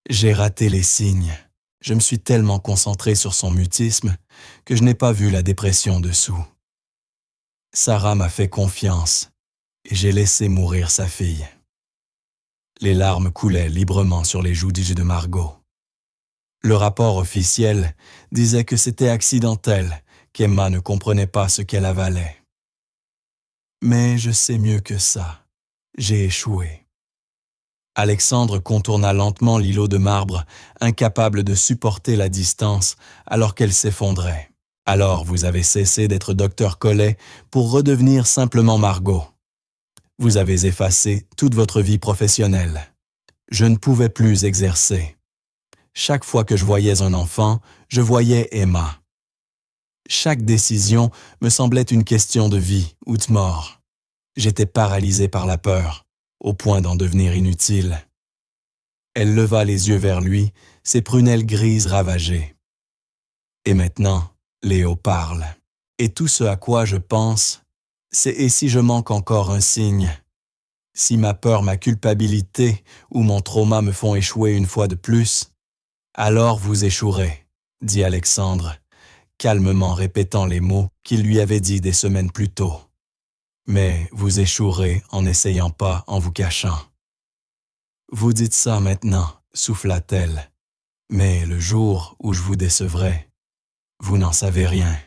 J'ai raté les signes. Je me suis tellement concentré sur son mutisme que je n'ai pas vu la dépression dessous. Sarah m'a fait confiance et j'ai laissé mourir sa fille. » Les larmes coulaient librement sur les joues de Margot. Le rapport officiel disait que c'était accidentel, qu'Emma ne comprenait pas ce qu'elle avalait. Mais je sais mieux que ça. J'ai échoué. Alexandre contourna lentement l'îlot de marbre, incapable de supporter la distance alors qu'elle s'effondrait. Alors vous avez cessé d'être docteur Collet pour redevenir simplement Margot. Vous avez effacé toute votre vie professionnelle. Je ne pouvais plus exercer. Chaque fois que je voyais un enfant, je voyais Emma. Chaque décision me semblait une question de vie ou de mort. J'étais paralysé par la peur, au point d'en devenir inutile. Elle leva les yeux vers lui, ses prunelles grises ravagées. Et maintenant, Léo parle. Et tout ce à quoi je pense, c'est « et si je manque encore un signe ?» Si ma peur, ma culpabilité ou mon trauma me font échouer une fois de plus, alors vous échouerez, dit Alexandre, calmement répétant les mots qu'il lui avait dit des semaines plus tôt. Mais vous échouerez en n'essayant pas, en vous cachant. Vous dites ça maintenant, souffla-t-elle, mais le jour où je vous décevrai, Vous n'en savez rien.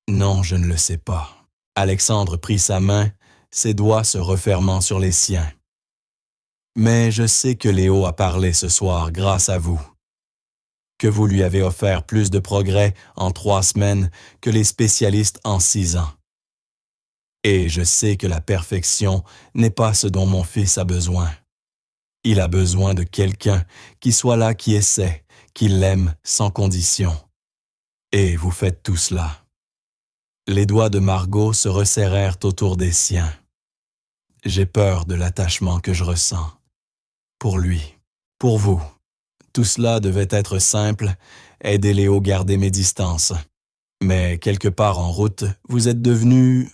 Non, je ne le sais pas. Alexandre prit sa main, ses doigts se refermant sur les siens. Mais je sais que Léo a parlé ce soir grâce à vous. Que vous lui avez offert plus de progrès en 3 semaines que les spécialistes en 6 ans. Et je sais que la perfection n'est pas ce dont mon fils a besoin. Il a besoin de quelqu'un qui soit là, qui essaie, qui l'aime sans condition. Et vous faites tout cela. Les doigts de Margot se resserrèrent autour des siens. J'ai peur de l'attachement que je ressens. Pour lui, pour vous. Tout cela devait être simple, aider Léo à garder mes distances. Mais quelque part en route, vous êtes devenu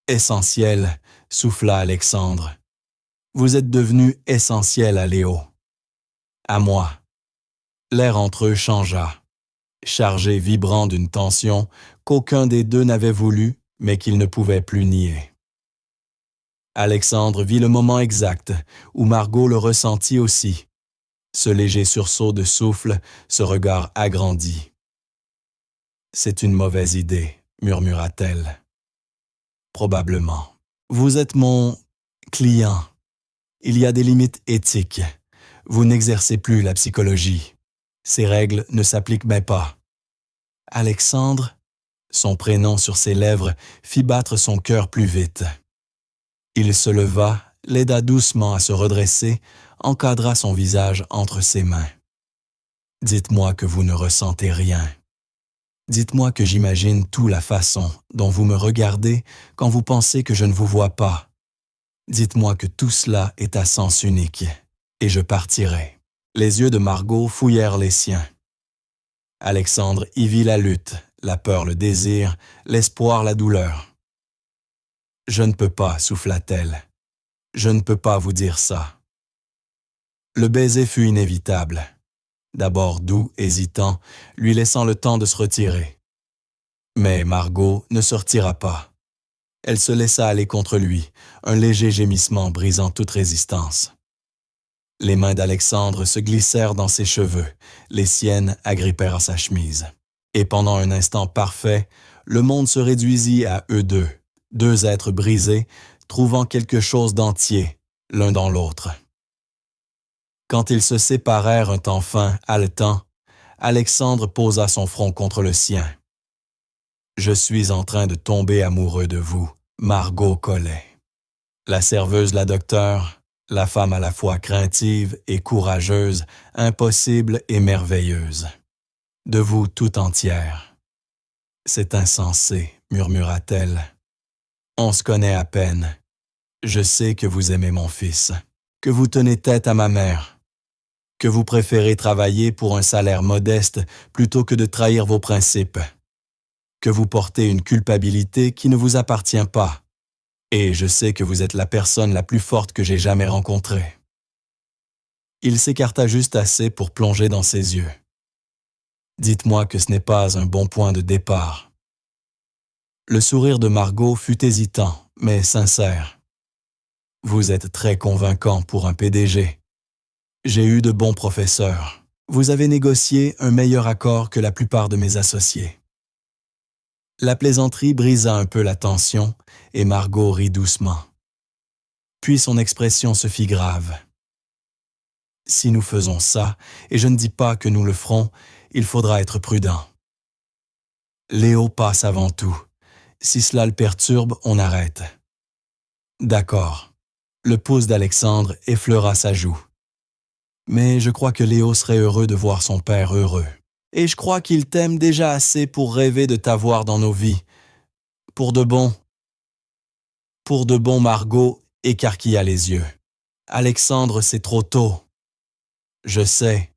essentiel, souffla Alexandre. Vous êtes devenu essentiel à Léo. À moi. L'air entre eux changea, chargé vibrant d'une tension qu'aucun des deux n'avait voulu, mais qu'il ne pouvait plus nier. Alexandre vit le moment exact où Margot le ressentit aussi. Ce léger sursaut de souffle, ce regard agrandi. « C'est une mauvaise idée, murmura-t-elle. Probablement. Vous êtes mon client. Il y a des limites éthiques. Vous n'exercez plus la psychologie. Ces règles ne s'appliquent même pas. » Alexandre, son prénom sur ses lèvres, fit battre son cœur plus vite. Il se leva, l'aida doucement à se redresser, encadra son visage entre ses mains. « Dites-moi que vous ne ressentez rien. Dites-moi que j'imagine tout la façon dont vous me regardez quand vous pensez que je ne vous vois pas. Dites-moi que tout cela est à sens unique, et je partirai. » Les yeux de Margot fouillèrent les siens. Alexandre y vit la lutte, la peur, le désir, l'espoir, la douleur. « Je ne peux pas, souffla-t-elle. Je ne peux pas vous dire ça. » Le baiser fut inévitable. D'abord doux, hésitant, lui laissant le temps de se retirer. Mais Margot ne se retira pas. Elle se laissa aller contre lui, un léger gémissement brisant toute résistance. Les mains d'Alexandre se glissèrent dans ses cheveux, les siennes agrippèrent sa chemise. Et pendant un instant parfait, le monde se réduisit à eux deux, deux êtres brisés, trouvant quelque chose d'entier, l'un dans l'autre. Quand ils se séparèrent un temps fin, haletant, Alexandre posa son front contre le sien. « Je suis en train de tomber amoureux de vous, Margot Collet. » La serveuse, la docteure, la femme à la fois craintive et courageuse, impossible et merveilleuse. De vous tout entière. « C'est insensé, murmura-t-elle. On se connaît à peine. Je sais que vous aimez mon fils, que vous tenez tête à ma mère, que vous préférez travailler pour un salaire modeste plutôt que de trahir vos principes, que vous portez une culpabilité qui ne vous appartient pas, et je sais que vous êtes la personne la plus forte que j'ai jamais rencontrée. » Il s'écarta juste assez pour plonger dans ses yeux. « Dites-moi que ce n'est pas un bon point de départ. » Le sourire de Margot fut hésitant, mais sincère. « Vous êtes très convaincant pour un PDG. J'ai eu de bons professeurs. Vous avez négocié un meilleur accord que la plupart de mes associés. » La plaisanterie brisa un peu la tension et Margot rit doucement. Puis son expression se fit grave. « Si nous faisons ça, et je ne dis pas que nous le ferons, il faudra être prudent. Léo passe avant tout. Si cela le perturbe, on arrête. » « D'accord. » Le pouce d'Alexandre effleura sa joue. « Mais je crois que Léo serait heureux de voir son père heureux. Et je crois qu'il t'aime déjà assez pour rêver de t'avoir dans nos vies. Pour de bon. » Pour de bon, Margot écarquilla les yeux. « Alexandre, c'est trop tôt. » « Je sais,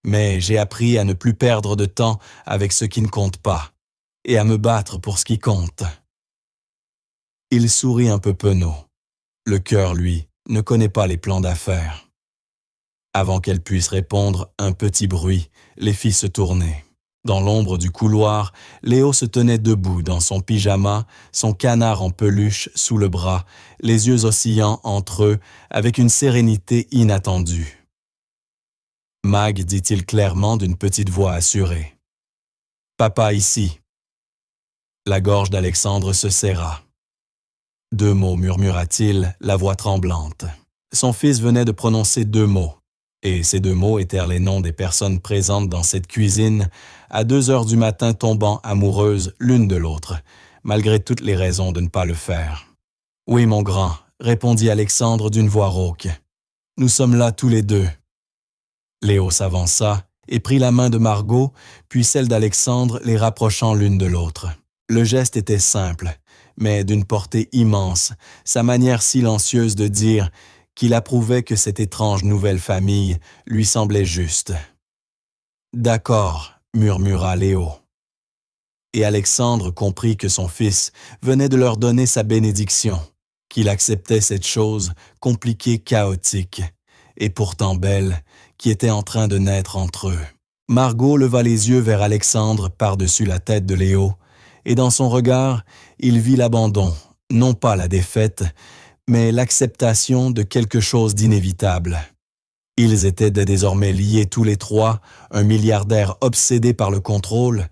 mais j'ai appris à ne plus perdre de temps avec ce qui ne compte pas, et à me battre pour ce qui compte. » Il sourit un peu penaud. Le cœur, lui, ne connaît pas les plans d'affaires. Avant qu'elle puisse répondre, un petit bruit les fit se tourner. Dans l'ombre du couloir, Léo se tenait debout dans son pyjama, son canard en peluche sous le bras, les yeux oscillant entre eux avec une sérénité inattendue. « Mag, dit-il clairement d'une petite voix assurée. Papa ici. La gorge d'Alexandre se serra. 2 mots, murmura-t-il, la voix tremblante. Son fils venait de prononcer 2 mots, et ces 2 mots étaient les noms des personnes présentes dans cette cuisine, à 2 heures du matin tombant amoureuses l'une de l'autre, malgré toutes les raisons de ne pas le faire. « Oui, mon grand », répondit Alexandre d'une voix rauque. « Nous sommes là tous les 2. » Léo s'avança et prit la main de Margot, puis celle d'Alexandre, les rapprochant l'une de l'autre. Le geste était simple, mais d'une portée immense, sa manière silencieuse de dire qu'il approuvait que cette étrange nouvelle famille lui semblait juste. « D'accord », murmura Léo. Et Alexandre comprit que son fils venait de leur donner sa bénédiction, qu'il acceptait cette chose compliquée, chaotique, et pourtant belle, qui était en train de naître entre eux. Margot leva les yeux vers Alexandre par-dessus la tête de Léo, et dans son regard, il vit l'abandon, non pas la défaite, mais l'acceptation de quelque chose d'inévitable. Ils étaient désormais liés tous les 3, un milliardaire obsédé par le contrôle,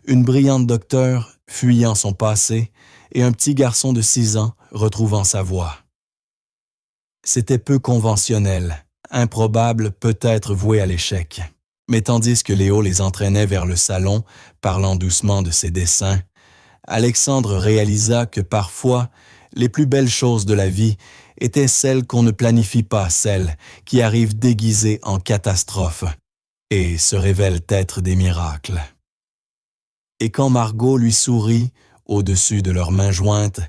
une brillante docteure fuyant son passé et un petit garçon de 6 ans retrouvant sa voix. C'était peu conventionnel, improbable, peut-être voué à l'échec. Mais tandis que Léo les entraînait vers le salon, parlant doucement de ses desseins, Alexandre réalisa que parfois, les plus belles choses de la vie étaient celles qu'on ne planifie pas, celles qui arrivent déguisées en catastrophes et se révèlent être des miracles. Et quand Margot lui sourit, au-dessus de leurs mains jointes,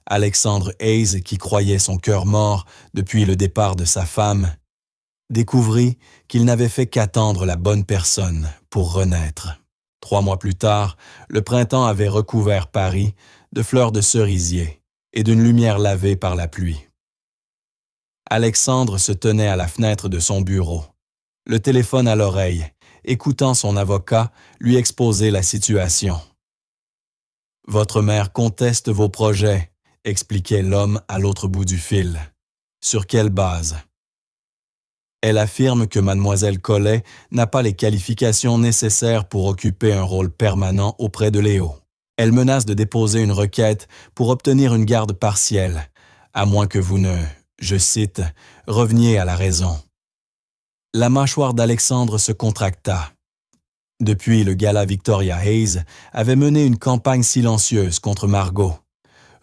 Alexandre Hayes, qui croyait son cœur mort depuis le départ de sa femme, découvrit qu'il n'avait fait qu'attendre la bonne personne pour renaître. 3 mois plus tard, le printemps avait recouvert Paris de fleurs de cerisier et d'une lumière lavée par la pluie. Alexandre se tenait à la fenêtre de son bureau, le téléphone à l'oreille, écoutant son avocat lui exposer la situation. « Votre mère conteste vos projets », expliquait l'homme à l'autre bout du fil. « Sur quelle base ?» Elle affirme que mademoiselle Collet n'a pas les qualifications nécessaires pour occuper un rôle permanent auprès de Léo. Elle menace de déposer une requête pour obtenir une garde partielle, à moins que vous ne, je cite, « reveniez à la raison ». La mâchoire d'Alexandre se contracta. Depuis le gala Victoria Hayes avait mené une campagne silencieuse contre Margot.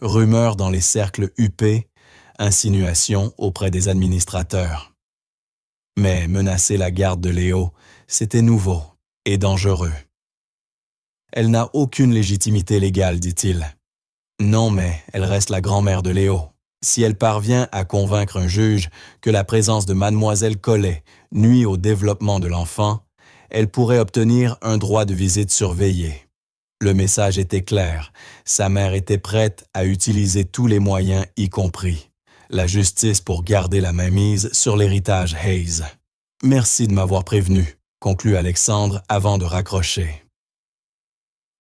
Rumeurs dans les cercles huppés, insinuations auprès des administrateurs. Mais menacer la garde de Léo, c'était nouveau et dangereux. Elle n'a aucune légitimité légale, dit-il. Non, mais elle reste la grand-mère de Léo. Si elle parvient à convaincre un juge que la présence de mademoiselle Collet nuit au développement de l'enfant, elle pourrait obtenir un droit de visite surveillé. Le message était clair. Sa mère était prête à utiliser tous les moyens, y compris la justice, pour garder la mainmise sur l'héritage Hayes. « Merci de m'avoir prévenu », conclut Alexandre avant de raccrocher.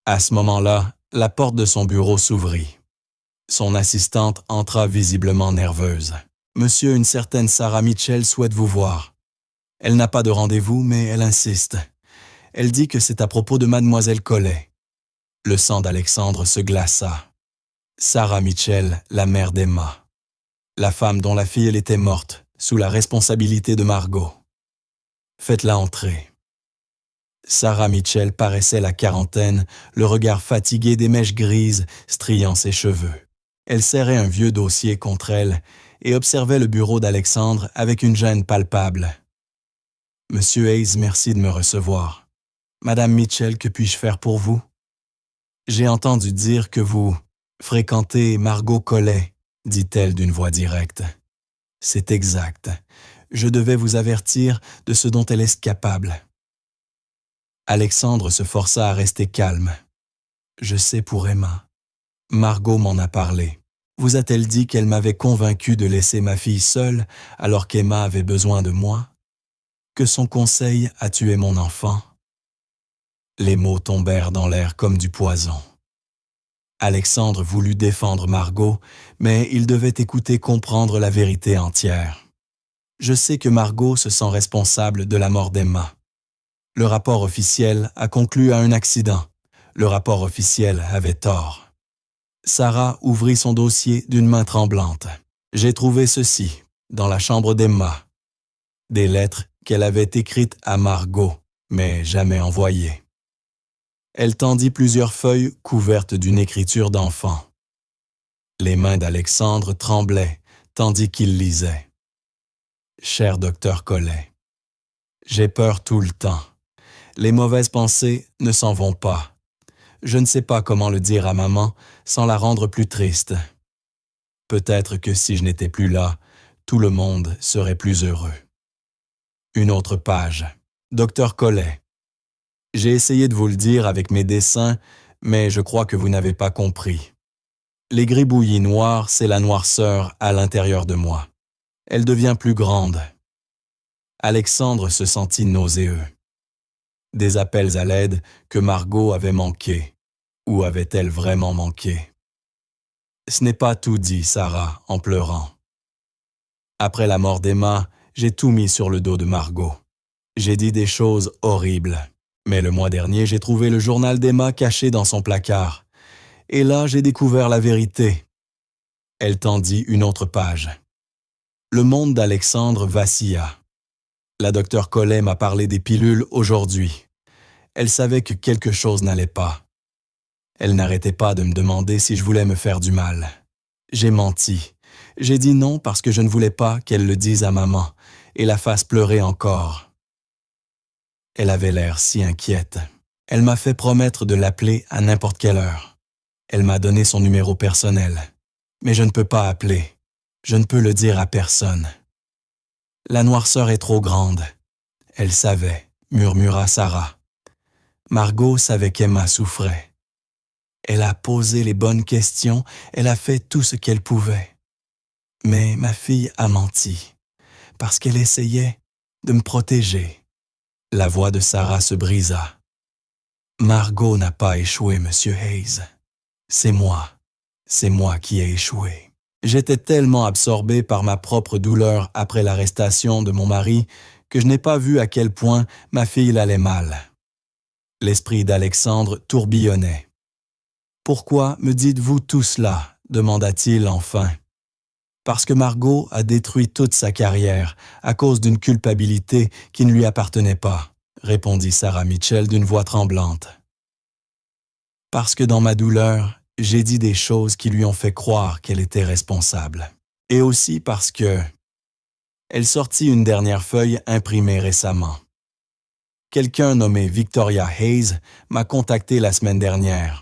À ce moment-là, la porte de son bureau s'ouvrit. Son assistante entra visiblement nerveuse. « Monsieur, une certaine Sarah Mitchell souhaite vous voir. Elle n'a pas de rendez-vous, mais elle insiste. Elle dit que c'est à propos de mademoiselle Collet. » Le sang d'Alexandre se glaça. Sarah Mitchell, la mère d'Emma. La femme dont la fille était morte, sous la responsabilité de Margot. « Faites-la entrer. » Sarah Mitchell paraissait la quarantaine, le regard fatigué des mèches grises striant ses cheveux. Elle serrait un vieux dossier contre elle et observait le bureau d'Alexandre avec une gêne palpable. « Monsieur Hayes, merci de me recevoir. Madame Mitchell, que puis-je faire pour vous? J'ai entendu dire que vous fréquentez Margot Collet, dit-elle d'une voix directe. C'est exact. Je devais vous avertir de ce dont elle est capable. Alexandre se força à rester calme. Je sais pour Emma. Margot m'en a parlé. Vous a-t-elle dit qu'elle m'avait convaincu de laisser ma fille seule alors qu'Emma avait besoin de moi? Que son conseil a tué mon enfant? Les mots tombèrent dans l'air comme du poison. Alexandre voulut défendre Margot, mais il devait écouter comprendre la vérité entière. Je sais que Margot se sent responsable de la mort d'Emma. Le rapport officiel a conclu à un accident, Le rapport officiel avait tort. Sarah ouvrit son dossier d'une main tremblante. « J'ai trouvé ceci, dans la chambre d'Emma. Des lettres qu'elle avait écrites à Margot, mais jamais envoyées. » Elle tendit plusieurs feuilles couvertes d'une écriture d'enfant. Les mains d'Alexandre tremblaient, tandis qu'il lisait. « Cher docteur Collet, j'ai peur tout le temps. Les mauvaises pensées ne s'en vont pas. Je ne sais pas comment le dire à maman sans la rendre plus triste. Peut-être que si je n'étais plus là, tout le monde serait plus heureux. » Une autre page. Docteur Collet. J'ai essayé de vous le dire avec mes dessins, mais je crois que vous n'avez pas compris. Les gribouillis noirs, c'est la noirceur à l'intérieur de moi. Elle devient plus grande. Alexandre se sentit nauséeux. Des appels à l'aide que Margot avait manqués. Ou avait-elle vraiment manqué? Ce n'est pas tout, dit Sarah en pleurant. Après la mort d'Emma, j'ai tout mis sur le dos de Margot. J'ai dit des choses horribles. Mais le mois dernier, j'ai trouvé le journal d'Emma caché dans son placard. Et là, j'ai découvert la vérité. Elle tendit une autre page. Le monde d'Alexandre vacilla. La docteure Collet m'a parlé des pilules aujourd'hui. Elle savait que quelque chose n'allait pas. Elle n'arrêtait pas de me demander si je voulais me faire du mal. J'ai menti. J'ai dit non parce que je ne voulais pas qu'elle le dise à maman et la fasse pleurer encore. Elle avait l'air si inquiète. Elle m'a fait promettre de l'appeler à n'importe quelle heure. Elle m'a donné son numéro personnel. Mais je ne peux pas appeler. Je ne peux le dire à personne. La noirceur est trop grande. Elle savait, murmura Sarah. Margot savait qu'Emma souffrait. Elle a posé les bonnes questions, elle a fait tout ce qu'elle pouvait. Mais ma fille a menti, parce qu'elle essayait de me protéger. La voix de Sarah se brisa. Margot n'a pas échoué, Monsieur Hayes. C'est moi qui ai échoué. J'étais tellement absorbé par ma propre douleur après l'arrestation de mon mari que je n'ai pas vu à quel point ma fille allait mal. L'esprit d'Alexandre tourbillonnait. « Pourquoi me dites-vous tout cela ?» demanda-t-il enfin. « Parce que Margot a détruit toute sa carrière à cause d'une culpabilité qui ne lui appartenait pas, » répondit Sarah Mitchell d'une voix tremblante. « Parce que dans ma douleur, j'ai dit des choses qui lui ont fait croire qu'elle était responsable. Et aussi parce que... » Elle sortit une dernière feuille imprimée récemment. Quelqu'un nommé Victoria Hayes m'a contacté la semaine dernière.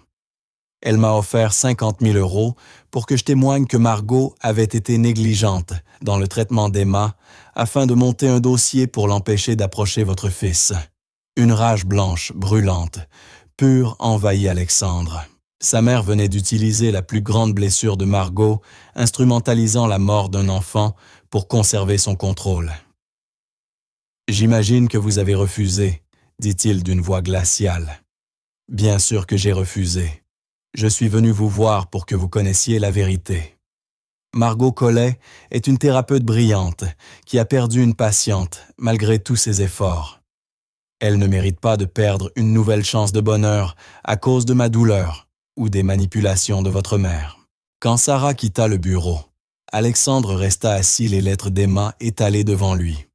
Elle m'a offert 50 000 € pour que je témoigne que Margot avait été négligente dans le traitement d'Emma afin de monter un dossier pour l'empêcher d'approcher votre fils. Une rage blanche, brûlante, pure envahit Alexandre. Sa mère venait d'utiliser la plus grande blessure de Margot, instrumentalisant la mort d'un enfant pour conserver son contrôle. « J'imagine que vous avez refusé, » dit-il d'une voix glaciale. « Bien sûr que j'ai refusé. Je suis venu vous voir pour que vous connaissiez la vérité. Margot Collet est une thérapeute brillante qui a perdu une patiente malgré tous ses efforts. Elle ne mérite pas de perdre une nouvelle chance de bonheur à cause de ma douleur ou des manipulations de votre mère. » Quand Sarah quitta le bureau, Alexandre resta assis, les lettres d'Emma étalées devant lui.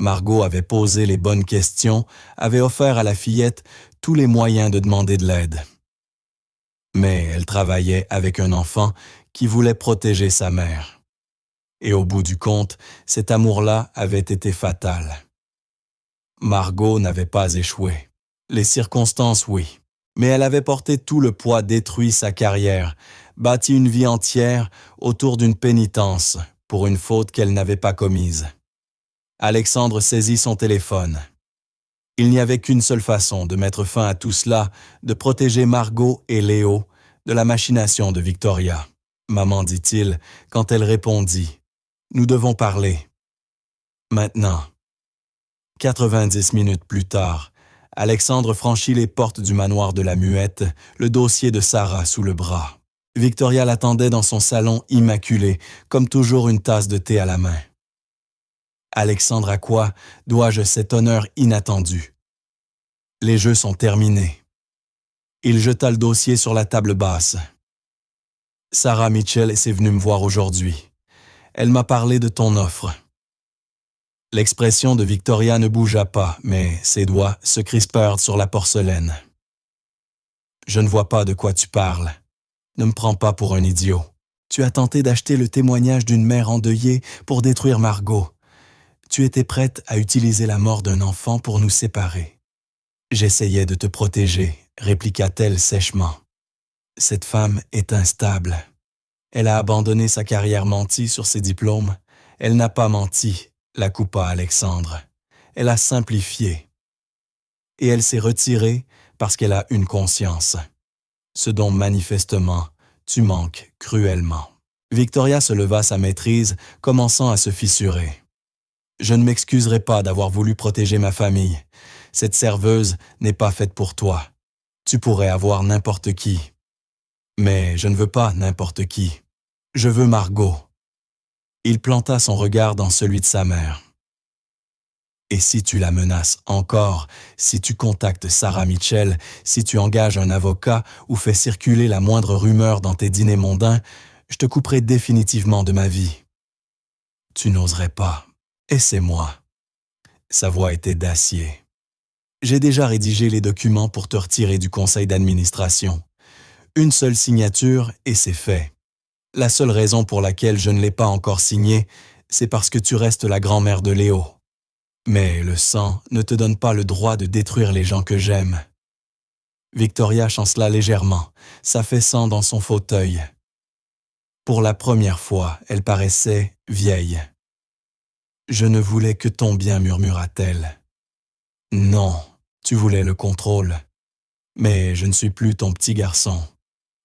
Margot avait posé les bonnes questions, avait offert à la fillette tous les moyens de demander de l'aide. Mais elle travaillait avec un enfant qui voulait protéger sa mère. Et au bout du compte, cet amour-là avait été fatal. Margot n'avait pas échoué. Les circonstances, oui. Mais elle avait porté tout le poids, détruit sa carrière, bâti une vie entière autour d'une pénitence pour une faute qu'elle n'avait pas commise. Alexandre saisit son téléphone. Il n'y avait qu'une seule façon de mettre fin à tout cela, de protéger Margot et Léo de la machination de Victoria. « Maman, dit-il, quand elle répondit, « Nous devons parler. » Maintenant. 90 minutes plus tard, Alexandre franchit les portes du manoir de la Muette, le dossier de Sarah sous le bras. Victoria l'attendait dans son salon immaculé, comme toujours une tasse de thé à la main. Alexandre, à quoi dois-je cet honneur inattendu? Les jeux sont terminés. Il jeta le dossier sur la table basse. Sarah Mitchell est venue me voir aujourd'hui. Elle m'a parlé de ton offre. L'expression de Victoria ne bougea pas, mais ses doigts se crispèrent sur la porcelaine. Je ne vois pas de quoi tu parles. Ne me prends pas pour un idiot. Tu as tenté d'acheter le témoignage d'une mère endeuillée pour détruire Margot. Tu étais prête à utiliser la mort d'un enfant pour nous séparer. J'essayais de te protéger, répliqua-t-elle sèchement. Cette femme est instable. Elle a abandonné sa carrière mentie sur ses diplômes. Elle n'a pas menti, la coupa Alexandre. Elle a simplifié. Et elle s'est retirée parce qu'elle a une conscience. Ce dont manifestement, tu manques cruellement. Victoria se leva à sa maîtrise, commençant à se fissurer. Je ne m'excuserai pas d'avoir voulu protéger ma famille. Cette serveuse n'est pas faite pour toi. Tu pourrais avoir n'importe qui. Mais je ne veux pas n'importe qui. Je veux Margot. Il planta son regard dans celui de sa mère. Et si tu la menaces encore, si tu contactes Sarah Mitchell, si tu engages un avocat ou fais circuler la moindre rumeur dans tes dîners mondains, je te couperai définitivement de ma vie. Tu n'oserais pas. Et c'est moi. Sa voix était d'acier. J'ai déjà rédigé les documents pour te retirer du conseil d'administration. Une seule signature et c'est fait. La seule raison pour laquelle je ne l'ai pas encore signé, c'est parce que tu restes la grand-mère de Léo. Mais le sang ne te donne pas le droit de détruire les gens que j'aime. Victoria chancela légèrement, s'affaissant dans son fauteuil. Pour la première fois, elle paraissait vieille. Je ne voulais que ton bien, murmura-t-elle. Non, tu voulais le contrôle. Mais je ne suis plus ton petit garçon.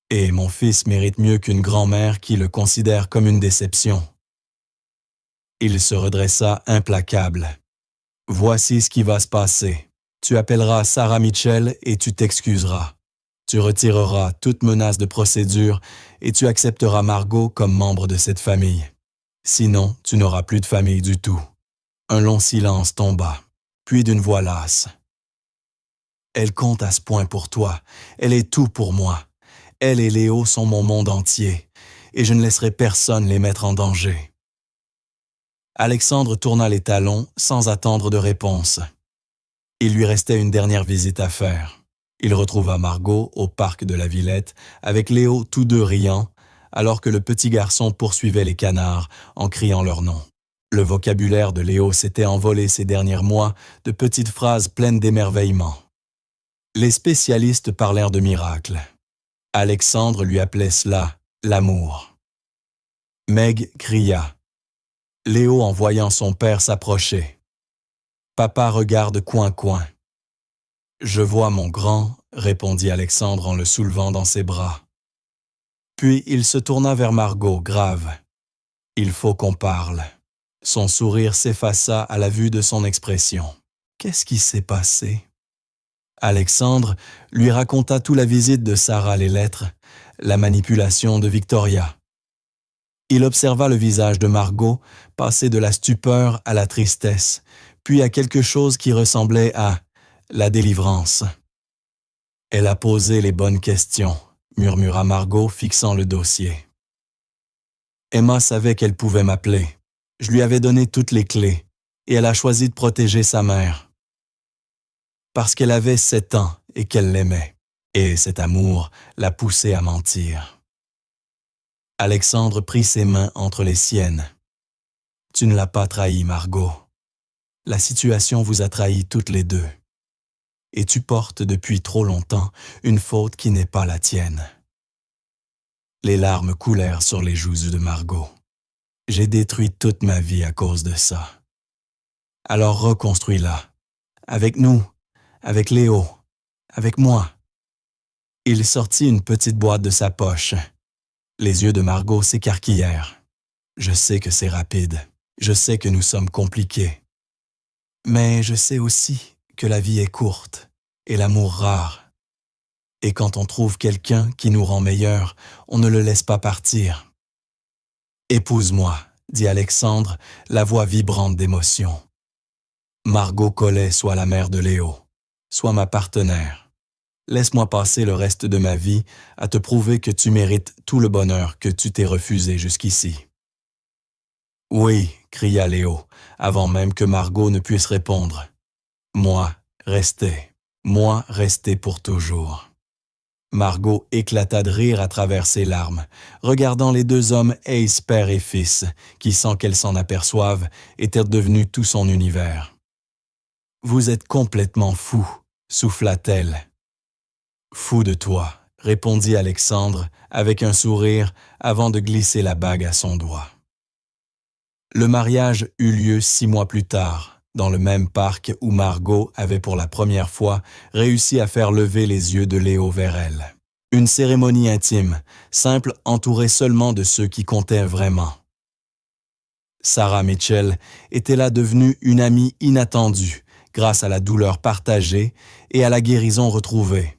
Et mon fils mérite mieux qu'une grand-mère qui le considère comme une déception. Il se redressa implacable. Voici ce qui va se passer. Tu appelleras Sarah Mitchell et tu t'excuseras. Tu retireras toute menace de procédure et tu accepteras Margot comme membre de cette famille. Sinon, tu n'auras plus de famille du tout. Un long silence tomba, puis d'une voix lasse. Elle compte à ce point pour toi. Elle est tout pour moi. Elle et Léo sont mon monde entier, et je ne laisserai personne les mettre en danger. Alexandre tourna les talons sans attendre de réponse. Il lui restait une dernière visite à faire. Il retrouva Margot au parc de la Villette, avec Léo tous deux riant, alors que le petit garçon poursuivait les canards en criant leur nom. Le vocabulaire de Léo s'était envolé ces derniers mois de petites phrases pleines d'émerveillement. Les spécialistes parlèrent de miracles. Alexandre lui appelait cela l'amour. Meg cria. Léo, en voyant son père s'approcher. Papa regarde coin-coin. Je vois mon grand, répondit Alexandre en le soulevant dans ses bras. Puis il se tourna vers Margot, grave. Il faut qu'on parle. Son sourire s'effaça à la vue de son expression. Qu'est-ce qui s'est passé? Alexandre lui raconta toute la visite de Sarah, les lettres, la manipulation de Victoria. Il observa le visage de Margot passer de la stupeur à la tristesse, puis à quelque chose qui ressemblait à la délivrance. « Elle a posé les bonnes questions », murmura Margot, fixant le dossier. Emma savait qu'elle pouvait m'appeler. Je lui avais donné toutes les clés, et elle a choisi de protéger sa mère. Parce qu'elle avait 7 ans et qu'elle l'aimait, et cet amour l'a poussée à mentir. Alexandre prit ses mains entre les siennes. « Tu ne l'as pas trahi, Margot. La situation vous a trahis toutes les deux. Et tu portes depuis trop longtemps une faute qui n'est pas la tienne. » Les larmes coulèrent sur les joues de Margot. « J'ai détruit toute ma vie à cause de ça. Alors reconstruis-la. Avec nous, avec Léo, avec moi. » Il sortit une petite boîte de sa poche. Les yeux de Margot s'écarquillèrent. « Je sais que c'est rapide. Je sais que nous sommes compliqués. Mais je sais aussi que la vie est courte et l'amour rare. Et quand on trouve quelqu'un qui nous rend meilleurs, on ne le laisse pas partir. »« Épouse-moi, » dit Alexandre, la voix vibrante d'émotion. Margot Collet soit la mère de Léo, soit ma partenaire. Laisse-moi passer le reste de ma vie à te prouver que tu mérites tout le bonheur que tu t'es refusé jusqu'ici. Oui, cria Léo, avant même que Margot ne puisse répondre. Moi, rester pour toujours. Margot éclata de rire à travers ses larmes, regardant les deux hommes Hayes père et fils, qui, sans qu'elle s'en aperçoive, étaient devenus tout son univers. « Vous êtes complètement fou, souffla-t-elle. « Fou de toi, répondit Alexandre avec un sourire avant de glisser la bague à son doigt. Le mariage eut lieu 6 mois plus tard, dans le même parc où Margot avait pour la première fois réussi à faire lever les yeux de Léo vers elle. Une cérémonie intime, simple, entourée seulement de ceux qui comptaient vraiment. Sarah Mitchell était là devenue une amie inattendue grâce à la douleur partagée et à la guérison retrouvée.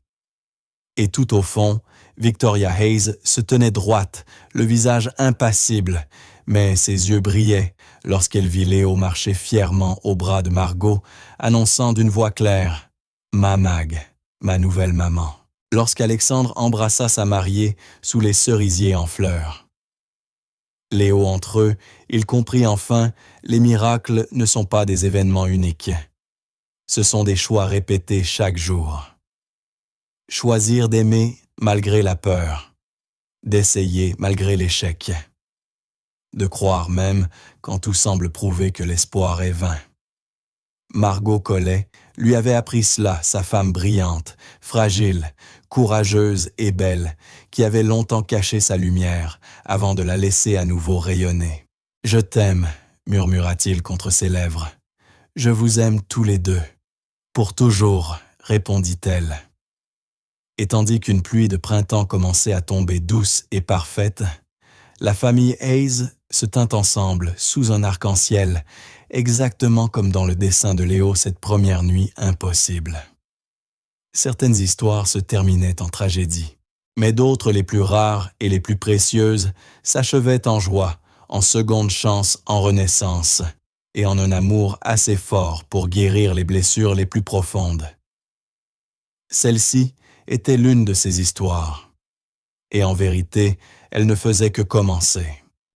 Et tout au fond, Victoria Hayes se tenait droite, le visage impassible, mais ses yeux brillaient lorsqu'elle vit Léo marcher fièrement au bras de Margot, annonçant d'une voix claire « Ma Mag, ma nouvelle maman », lorsqu'Alexandre embrassa sa mariée sous les cerisiers en fleurs. Léo entre eux, il comprit enfin, les miracles ne sont pas des événements uniques. Ce sont des choix répétés chaque jour. Choisir d'aimer malgré la peur, d'essayer malgré l'échec, de croire même quand tout semble prouver que l'espoir est vain. Margot Collet lui avait appris cela, sa femme brillante, fragile, courageuse et belle, qui avait longtemps caché sa lumière avant de la laisser à nouveau rayonner. « Je t'aime », murmura-t-il contre ses lèvres. « Je vous aime tous les deux. »« Pour toujours », répondit-elle. Et tandis qu'une pluie de printemps commençait à tomber douce et parfaite, la famille Hayes se tint ensemble sous un arc-en-ciel, exactement comme dans le dessin de Léo cette première nuit impossible. Certaines histoires se terminaient en tragédie, mais d'autres, les plus rares et les plus précieuses, s'achevaient en joie, en seconde chance, en renaissance, et en un amour assez fort pour guérir les blessures les plus profondes. Celle-ci était l'une de ces histoires. Et en vérité, elle ne faisait que commencer.